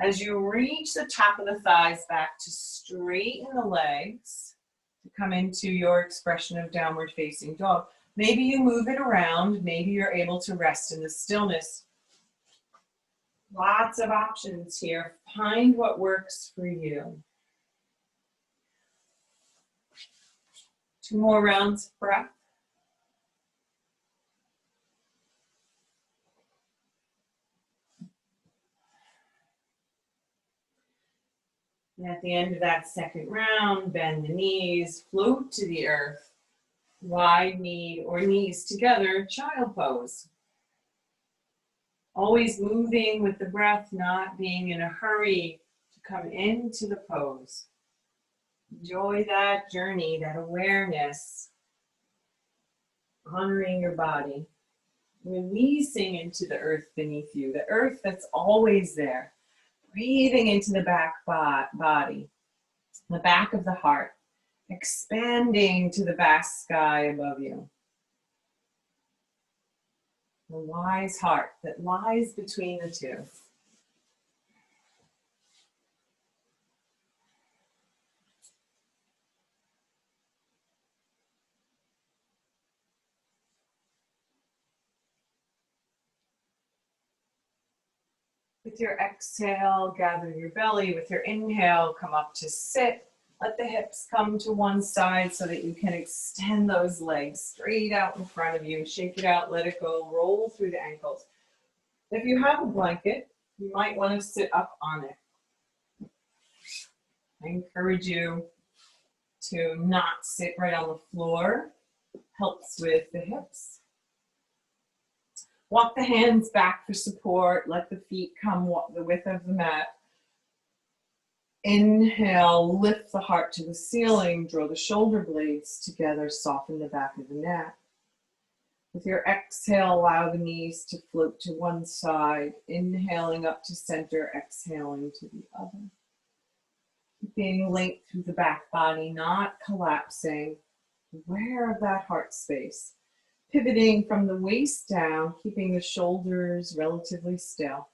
As you reach the top of the thighs back to straighten the legs to come into your expression of downward facing dog. Maybe you move it around. Maybe you're able to rest in the stillness. Lots of options here. Find what works for you. 2 more rounds of breath. And at the end of that second round, bend the knees, float to the earth. Wide knee or knees together, child pose. Always moving with the breath, not being in a hurry to come into the pose. Enjoy that journey, that awareness. Honoring your body. Releasing into the earth beneath you, the earth that's always there. Breathing into the back body, the back of the heart. Expanding to the vast sky above you. The wise heart that lies between the two. With your exhale, gather your belly. With your inhale, come up to sit. Let the hips come to one side so that you can extend those legs straight out in front of you. Shake it out, let it go, roll through the ankles. If you have a blanket, you might want to sit up on it. I encourage you to not sit right on the floor. Helps with the hips. Walk the hands back for support. Let the feet come the width of the mat. Inhale, lift the heart to the ceiling, draw the shoulder blades together, soften the back of the neck. With your exhale, allow the knees to float to one side, inhaling up to center, exhaling to the other. Keeping length through the back body, not collapsing, aware of that heart space. Pivoting from the waist down, keeping the shoulders relatively still.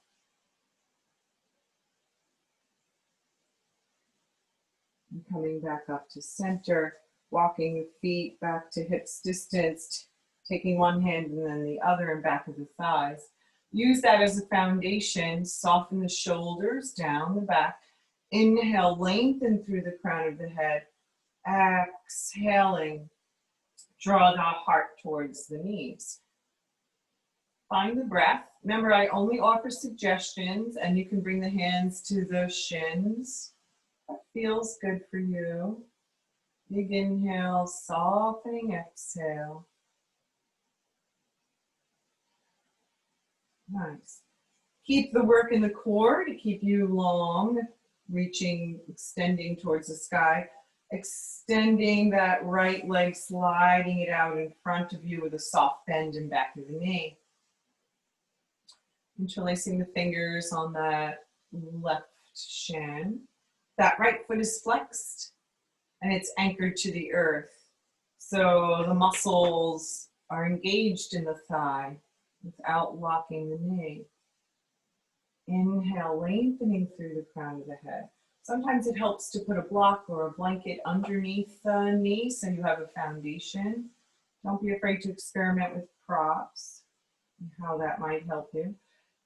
And coming back up to center, walking the feet back to hips distanced, taking one hand and then the other and back of the thighs. Use that as a foundation, soften the shoulders down the back. Inhale, lengthen through the crown of the head. Exhaling, draw the heart towards the knees. Find the breath. Remember, I only offer suggestions, and you can bring the hands to the shins. That feels good for you. Big inhale, softening exhale. Nice. Keep the work in the core to keep you long, reaching, extending towards the sky. Extending that right leg, sliding it out in front of you with a soft bend in back of the knee. Interlacing the fingers on that left shin. That right foot is flexed and it's anchored to the earth. So the muscles are engaged in the thigh without locking the knee. Inhale, lengthening through the crown of the head. Sometimes it helps to put a block or a blanket underneath the knee so you have a foundation. Don't be afraid to experiment with props and how that might help you.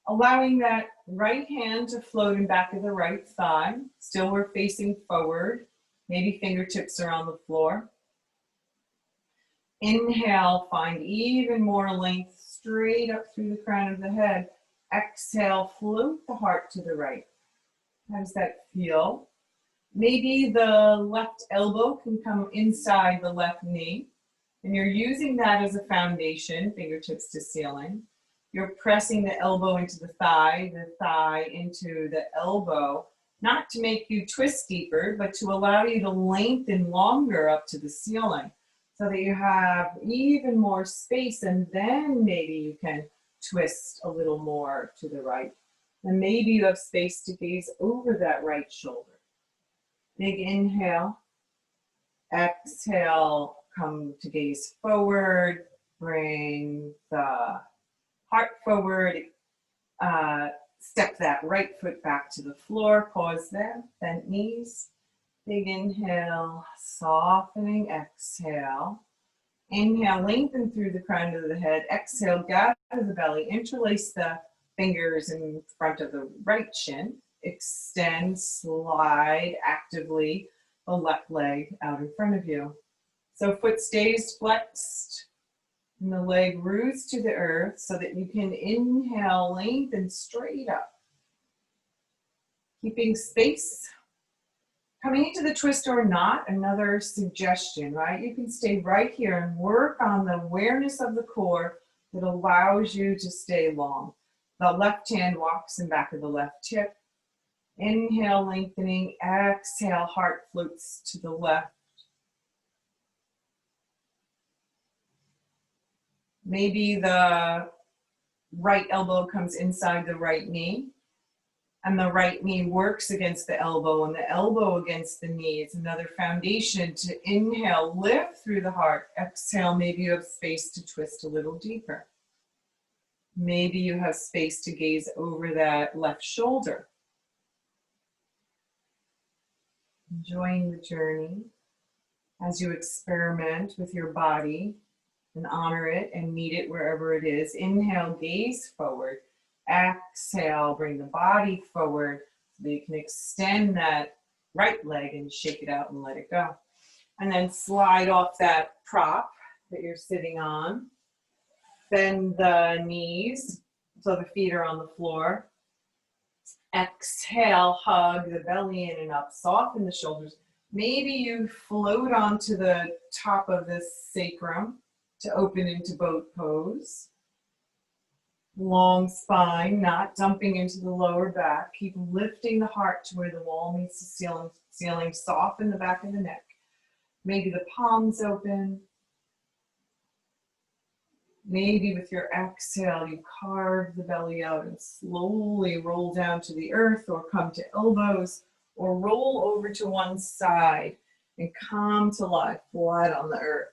Allowing that right hand to float in back of the right thigh. Still we're facing forward. Maybe fingertips are on the floor. Inhale, find even more length straight up through the crown of the head. Exhale, float the heart to the right. How does that feel? Maybe the left elbow can come inside the left knee, and you're using that as a foundation, fingertips to ceiling. You're pressing the elbow into the thigh into the elbow, not to make you twist deeper, but to allow you to lengthen longer up to the ceiling so that you have even more space, and then maybe you can twist a little more to the right. And maybe you have space to gaze over that right shoulder. Big inhale. Exhale, come to gaze forward. Bring the heart forward. Step that right foot back to the floor. Pause there. Bent knees. Big inhale. Softening. Exhale. Inhale. Lengthen through the crown of the head. Exhale. Gather the belly. Interlace the fingers in front of the right shin. Extend. Slide actively the left leg out in front of you. So foot stays flexed. And the leg roots to the earth so that you can inhale, lengthen straight up. Keeping space. Coming into the twist or not, another suggestion, right? You can stay right here and work on the awareness of the core that allows you to stay long. The left hand walks in back of the left hip. Inhale, lengthening. Exhale, heart floats to the left. Maybe the right elbow comes inside the right knee, and the right knee works against the elbow, and the elbow against the knee. It's another foundation to inhale, lift through the heart. Exhale, maybe you have space to twist a little deeper. Maybe you have space to gaze over that left shoulder. Enjoying the journey as you experiment with your body and honor it and meet it wherever it is. Inhale, gaze forward. Exhale, bring the body forward so that you can extend that right leg and shake it out and let it go. And then slide off that prop that you're sitting on. Bend the knees so the feet are on the floor. Exhale, hug the belly in and up. Soften the shoulders. Maybe you float onto the top of this sacrum to open into boat pose. Long spine, not dumping into the lower back. Keep lifting the heart to where the wall meets the ceiling. Soften the back of the neck. Maybe the palms open. Maybe with your exhale, you carve the belly out and slowly roll down to the earth, or come to elbows, or roll over to one side and come to lie flat on the earth.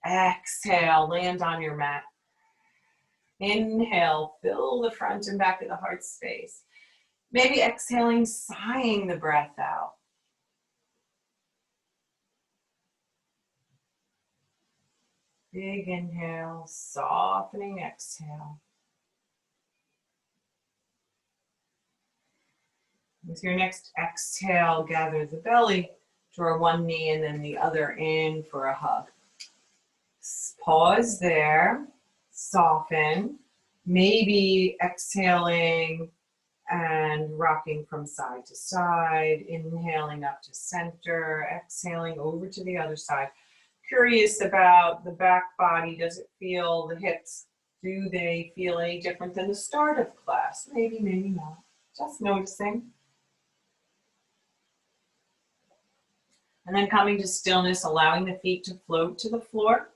Exhale, land on your mat. Inhale, fill the front and back of the heart space. Maybe exhaling, sighing the breath out. Big inhale, softening exhale. With your next exhale, gather the belly, draw one knee and then the other in for a hug. Pause there, soften, maybe exhaling and rocking from side to side, inhaling up to center, exhaling over to the other side. Curious about the back body. Does it feel the hips? Do they feel any different than the start of class? Maybe, maybe not. Just noticing. And then coming to stillness, allowing the feet to float to the floor.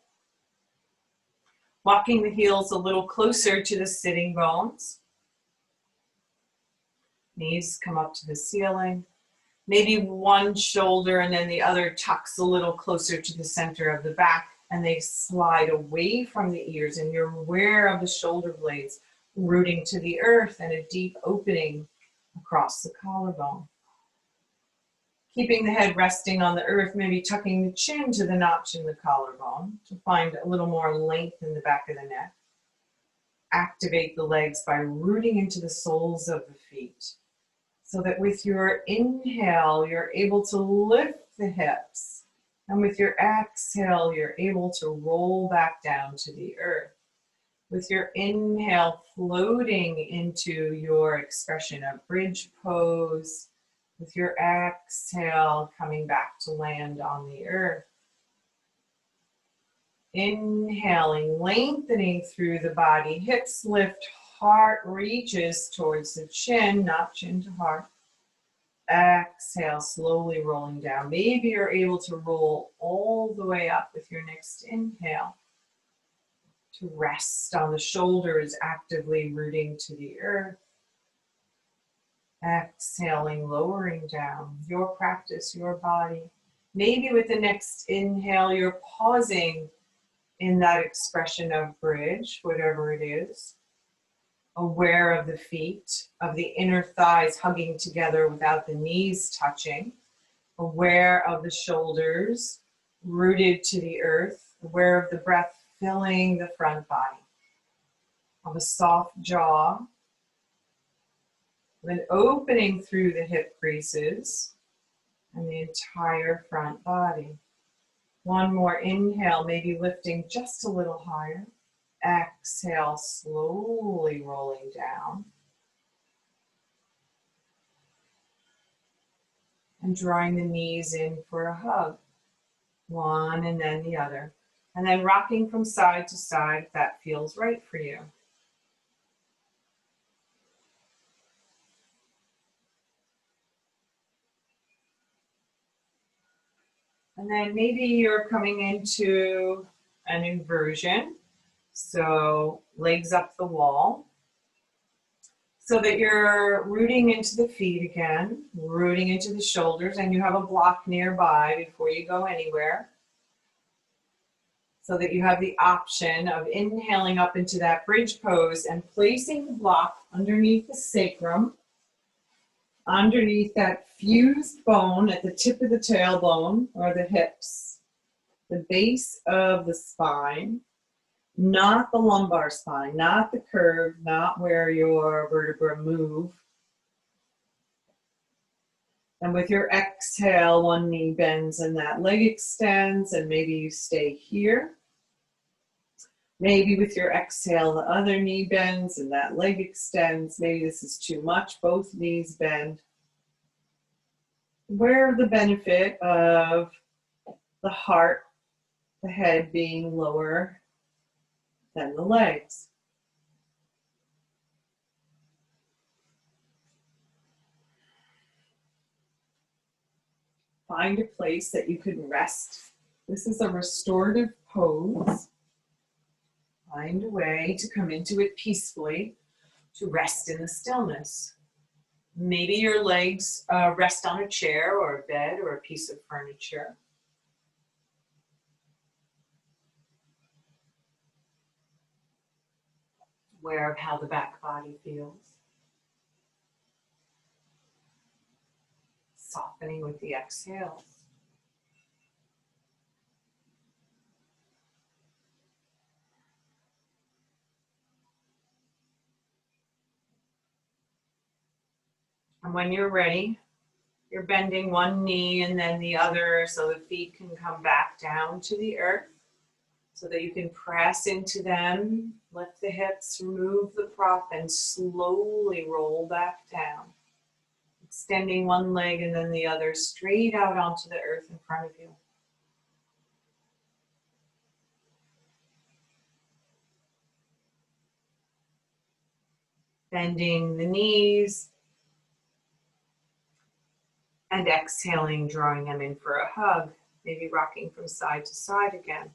Walking the heels a little closer to the sitting bones. Knees come up to the ceiling. Maybe one shoulder and then the other tucks a little closer to the center of the back, and they slide away from the ears, and you're aware of the shoulder blades rooting to the earth and a deep opening across the collarbone. Keeping the head resting on the earth, maybe tucking the chin to the notch in the collarbone to find a little more length in the back of the neck. Activate the legs by rooting into the soles of the feet, so that with your inhale, you're able to lift the hips. And with your exhale, you're able to roll back down to the earth. With your inhale, floating into your expression of bridge pose. With your exhale, coming back to land on the earth. Inhaling, lengthening through the body, hips lift, heart reaches towards the chin, not chin to heart. Exhale, slowly rolling down. Maybe you're able to roll all the way up with your next inhale. To rest on the shoulders, actively rooting to the earth. Exhaling, lowering down. Your practice, your body. Maybe with the next inhale, you're pausing in that expression of bridge, whatever it is. Aware of the feet, of the inner thighs hugging together without the knees touching. Aware of the shoulders rooted to the earth. Aware of the breath filling the front body. Of a soft jaw. Of an opening through the hip creases and the entire front body. One more inhale, maybe lifting just a little higher. Exhale, slowly rolling down. And drawing the knees in for a hug. One and then the other. And then rocking from side to side if that feels right for you. And then maybe you're coming into an inversion. So legs up the wall. So that you're rooting into the feet again, rooting into the shoulders, and you have a block nearby before you go anywhere. So that you have the option of inhaling up into that bridge pose and placing the block underneath the sacrum, underneath that fused bone at the tip of the tailbone or the hips, the base of the spine. Not the lumbar spine, not the curve, not where your vertebrae move. And with your exhale, one knee bends and that leg extends, and maybe you stay here. Maybe with your exhale, the other knee bends and that leg extends. Maybe this is too much, both knees bend. Where the benefit of the heart, the head being lower than the legs. Find a place that you can rest. This is a restorative pose. Find a way to come into it peacefully, to rest in the stillness. Maybe your legs rest on a chair or a bed or a piece of furniture. Aware of how the back body feels. Softening with the exhales. And when you're ready, you're bending one knee and then the other so the feet can come back down to the earth so that you can press into them, lift the hips, remove the prop, and slowly roll back down. Extending one leg and then the other straight out onto the earth in front of you. Bending the knees and exhaling, drawing them in for a hug, maybe rocking from side to side again.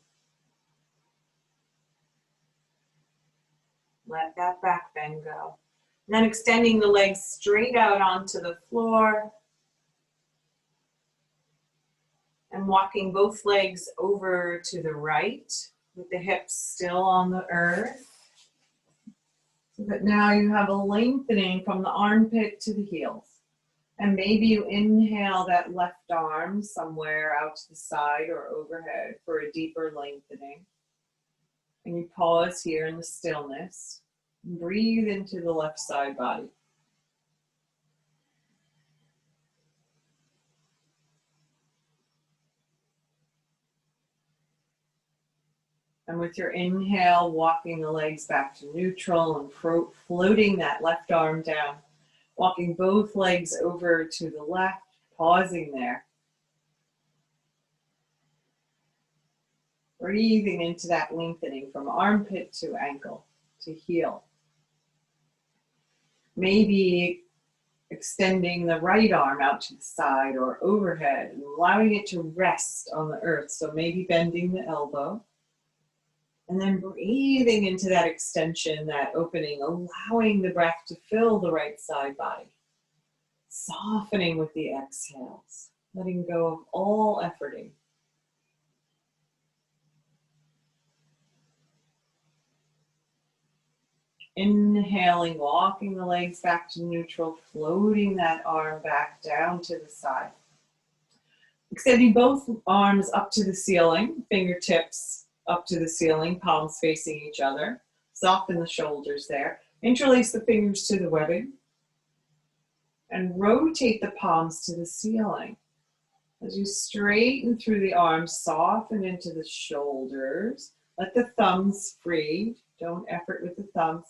Let that back bend go. And then extending the legs straight out onto the floor. And walking both legs over to the right with the hips still on the earth. So that now you have a lengthening from the armpit to the heels. And maybe you inhale that left arm somewhere out to the side or overhead for a deeper lengthening. And you pause here in the stillness. Breathe into the left side body. And with your inhale, walking the legs back to neutral and floating that left arm down. Walking both legs over to the left, pausing there. Breathing into that lengthening from armpit to ankle to heel. Maybe extending the right arm out to the side or overhead and allowing it to rest on the earth. So maybe bending the elbow. And then breathing into that extension, that opening, allowing the breath to fill the right side body. Softening with the exhales. letting go of all efforting. Inhaling, walking the legs back to neutral, floating that arm back down to the side. Extending both arms up to the ceiling, fingertips up to the ceiling, palms facing each other. Soften the shoulders there. Interlace the fingers to the webbing. And rotate the palms to the ceiling. As you straighten through the arms, soften into the shoulders. Let the thumbs free. Don't effort with the thumbs.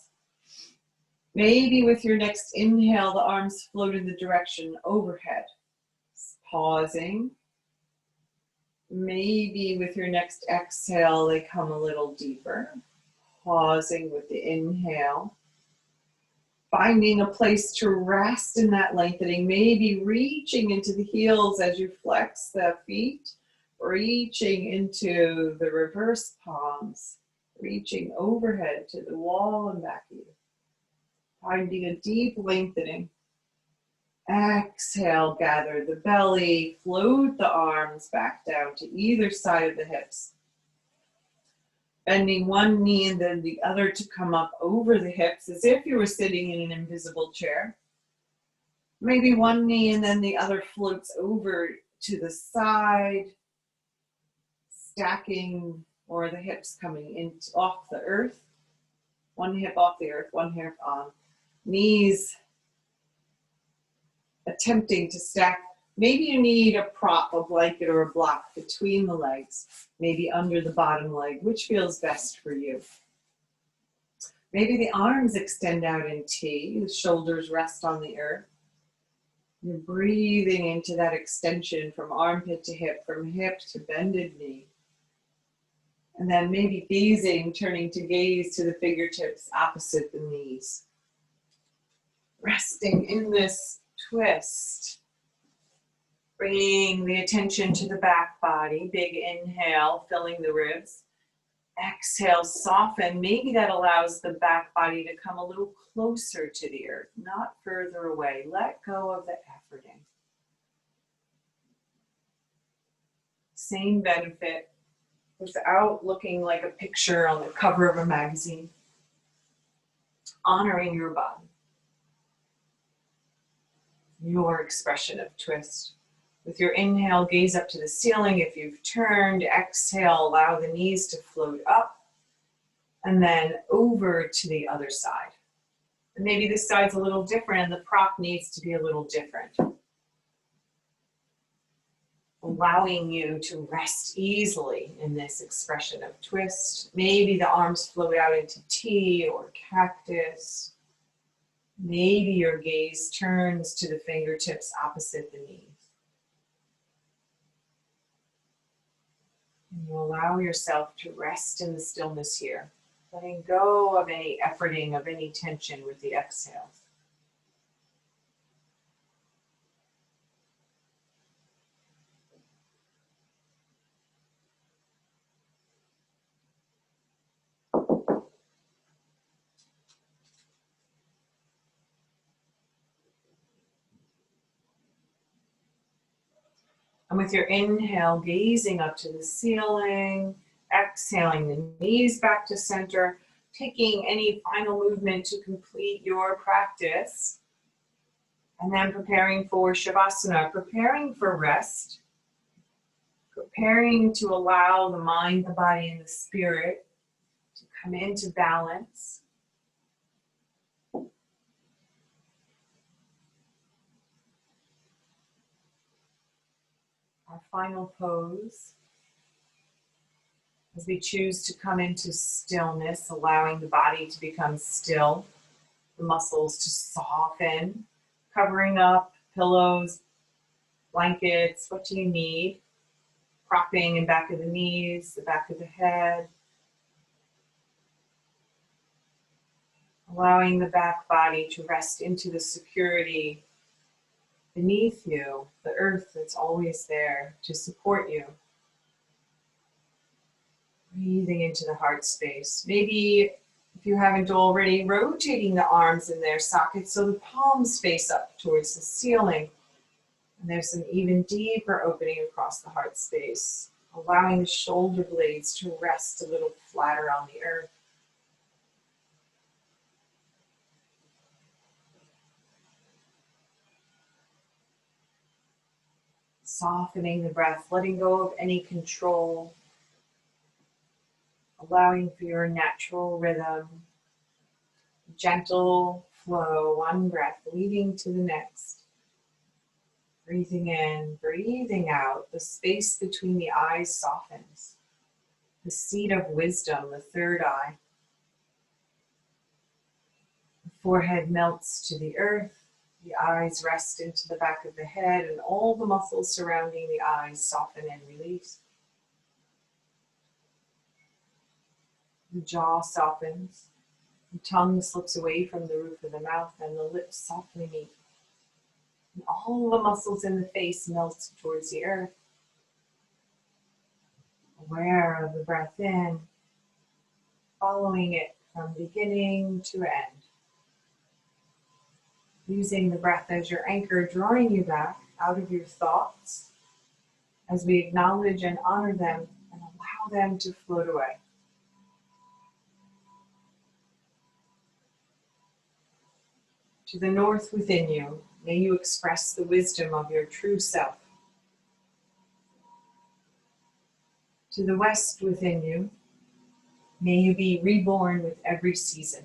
Maybe with your next inhale, the arms float in the direction overhead. Pausing. Maybe with your next exhale, they come a little deeper. Pausing with the inhale. Finding a place to rest in that lengthening. Maybe reaching into the heels as you flex the feet. Reaching into the reverse palms. Reaching overhead to the wall and back of you. Finding a deep lengthening. Exhale, gather the belly, float the arms back down to either side of the hips. Bending one knee and then the other to come up over the hips as if you were sitting in an invisible chair. Maybe one knee and then the other floats over to the side, stacking or the hips coming in off the earth. One hip off the earth, one hip on. Knees attempting to stack. Maybe you need a prop, a blanket, or a block between the legs, maybe under the bottom leg, which feels best for you. Maybe the arms extend out in T, the shoulders rest on the earth. You're breathing into that extension from armpit to hip, from hip to bended knee. And then maybe gazing, turning to gaze to the fingertips opposite the knees. Resting in this twist. Bringing the attention to the back body. Big inhale, filling the ribs. Exhale, soften. Maybe that allows the back body to come a little closer to the earth, not further away. Let go of the efforting. Same benefit without looking like a picture on the cover of a magazine. Honoring your body. Your expression of twist. With your inhale, gaze up to the ceiling. If you've turned, exhale, allow the knees to float up and then over to the other side. And maybe this side's a little different and the prop needs to be a little different. Allowing you to rest easily in this expression of twist. Maybe the arms float out into T or cactus. Maybe your gaze turns to the fingertips opposite the knees. And you allow yourself to rest in the stillness here, letting go of any efforting, of any tension with the exhales. And with your inhale, gazing up to the ceiling, exhaling the knees back to center, taking any final movement to complete your practice. And then preparing for Shavasana, preparing for rest, preparing to allow the mind, the body, and the spirit to come into balance. Our final pose, as we choose to come into stillness, allowing the body to become still, the muscles to soften, covering up, pillows, blankets, what do you need? Propping in back of the knees, the back of the head. Allowing the back body to rest into the security beneath you, the earth that's always there to support you. Breathing into the heart space. Maybe, if you haven't already, rotating the arms in their sockets so the palms face up towards the ceiling. And there's an even deeper opening across the heart space, allowing the shoulder blades to rest a little flatter on the earth. Softening the breath, letting go of any control, allowing for your natural rhythm, gentle flow, one breath leading to the next. Breathing in, breathing out, the space between the eyes softens. The seat of wisdom, the third eye. The forehead melts to the earth, the eyes rest into the back of the head, and all the muscles surrounding the eyes soften and release. The jaw softens, the tongue slips away from the roof of the mouth, and the lips softly meet. And all the muscles in the face melt towards the earth. Aware of the breath in, following it from beginning to end. Using the breath as your anchor, drawing you back out of your thoughts as we acknowledge and honor them and allow them to float away. To the north within you, may you express the wisdom of your true self. To the west within you, may you be reborn with every season.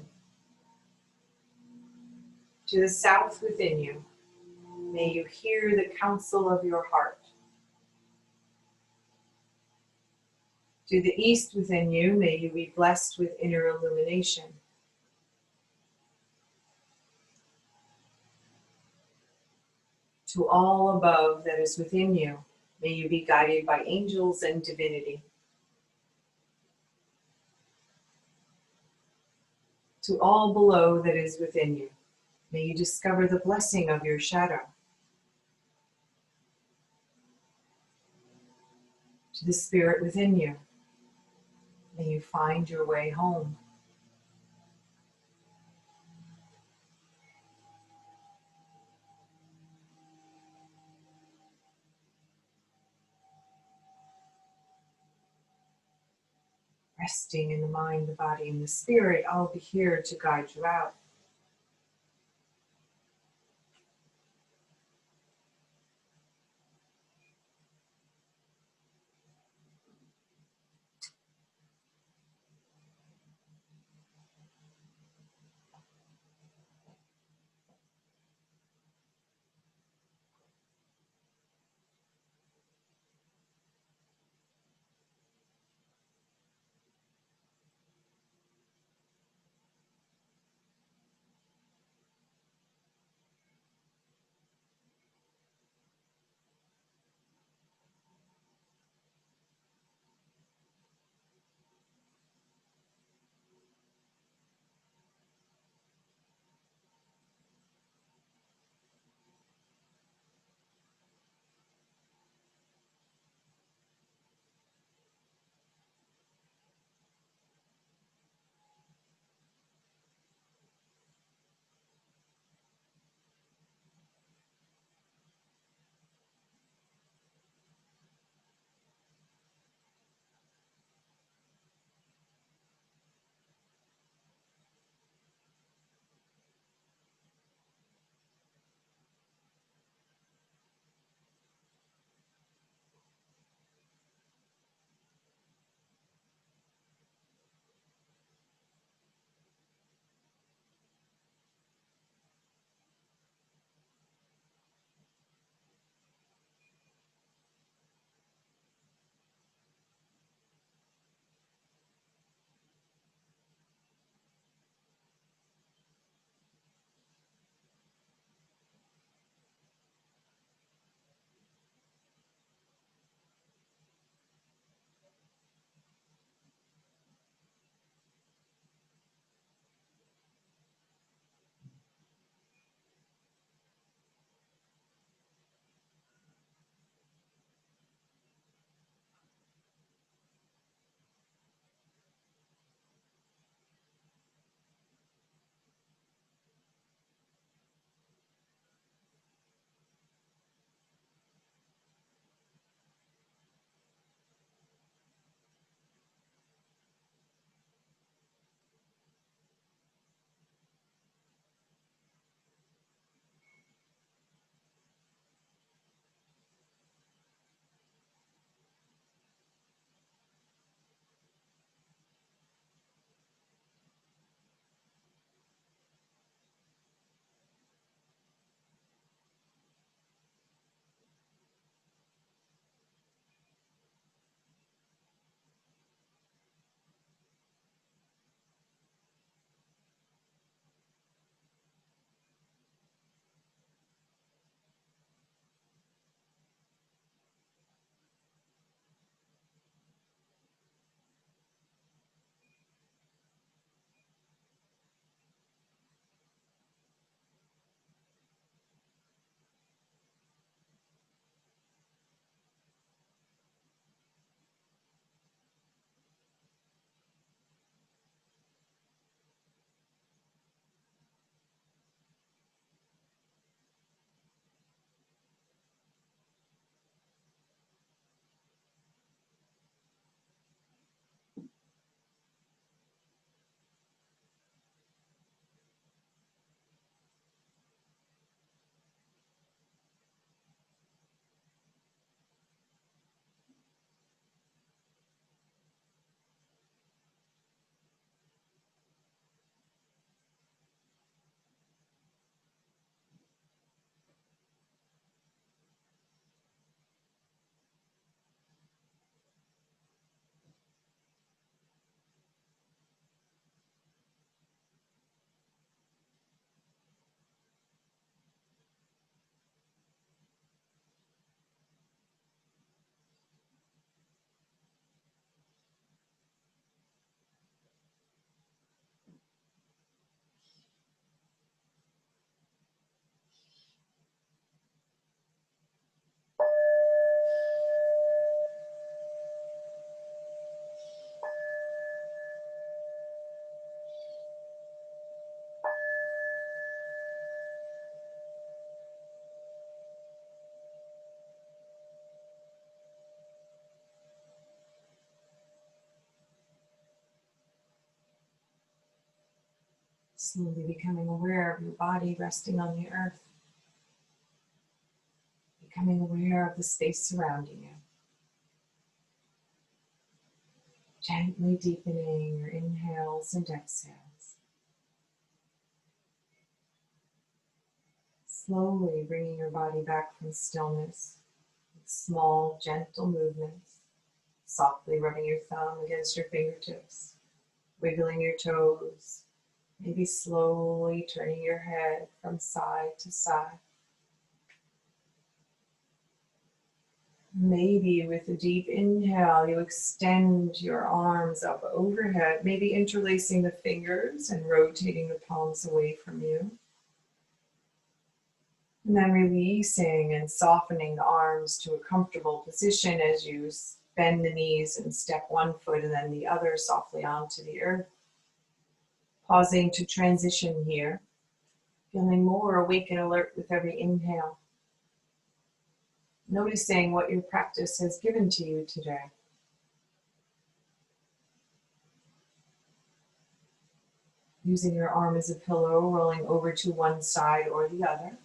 To the south within you, may you hear the counsel of your heart. To the east within you, may you be blessed with inner illumination. To all above that is within you, may you be guided by angels and divinity. To all below that is within you, may you discover the blessing of your shadow. To the spirit within you, may you find your way home. Resting in the mind, the body, and the spirit, I'll be here to guide you out. Slowly becoming aware of your body resting on the earth. Becoming aware of the space surrounding you. Gently deepening your inhales and exhales. Slowly bringing your body back from stillness with small, gentle movements. Softly rubbing your thumb against your fingertips. Wiggling your toes. Maybe slowly turning your head from side to side. Maybe with a deep inhale, you extend your arms up overhead, maybe interlacing the fingers and rotating the palms away from you. And then releasing and softening the arms to a comfortable position as you bend the knees and step one foot and then the other softly onto the earth. Pausing to transition here, feeling more awake and alert with every inhale. Noticing what your practice has given to you today. Using your arm as a pillow, rolling over to one side or the other.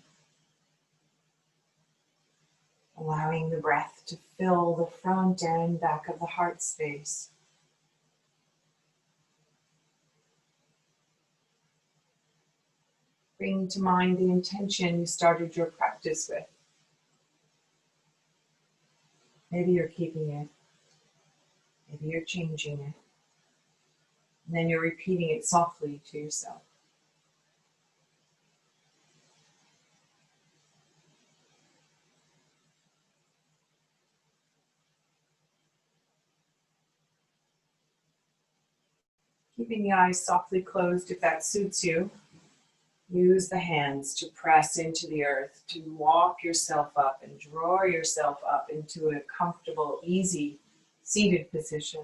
Allowing the breath to fill the front and back of the heart space. Bring to mind the intention you started your practice with. Maybe you're keeping it. Maybe you're changing it. And then you're repeating it softly to yourself. Keeping the eyes softly closed if that suits you. Use the hands to press into the earth, to walk yourself up and draw yourself up into a comfortable, easy, seated position.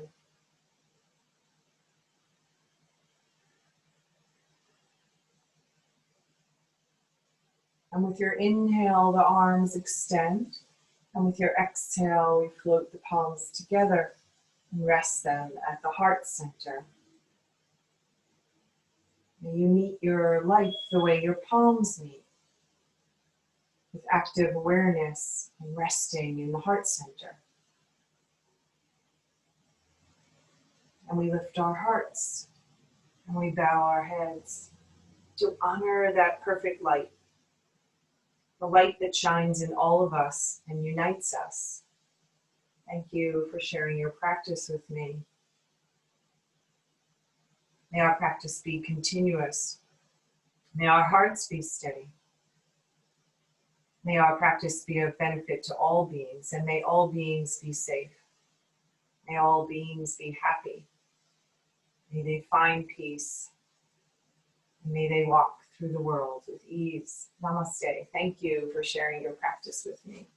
And with your inhale, the arms extend. And with your exhale, we float the palms together and rest them at the heart center. May you meet your life the way your palms meet, with active awareness and resting in the heart center. And we lift our hearts and we bow our heads to honor that perfect light, the light that shines in all of us and unites us. Thank you for sharing your practice with me. May our practice be continuous. May our hearts be steady. May our practice be of benefit to all beings, and may all beings be safe. May all beings be happy. May they find peace. And may they walk through the world with ease. Namaste. Thank you for sharing your practice with me.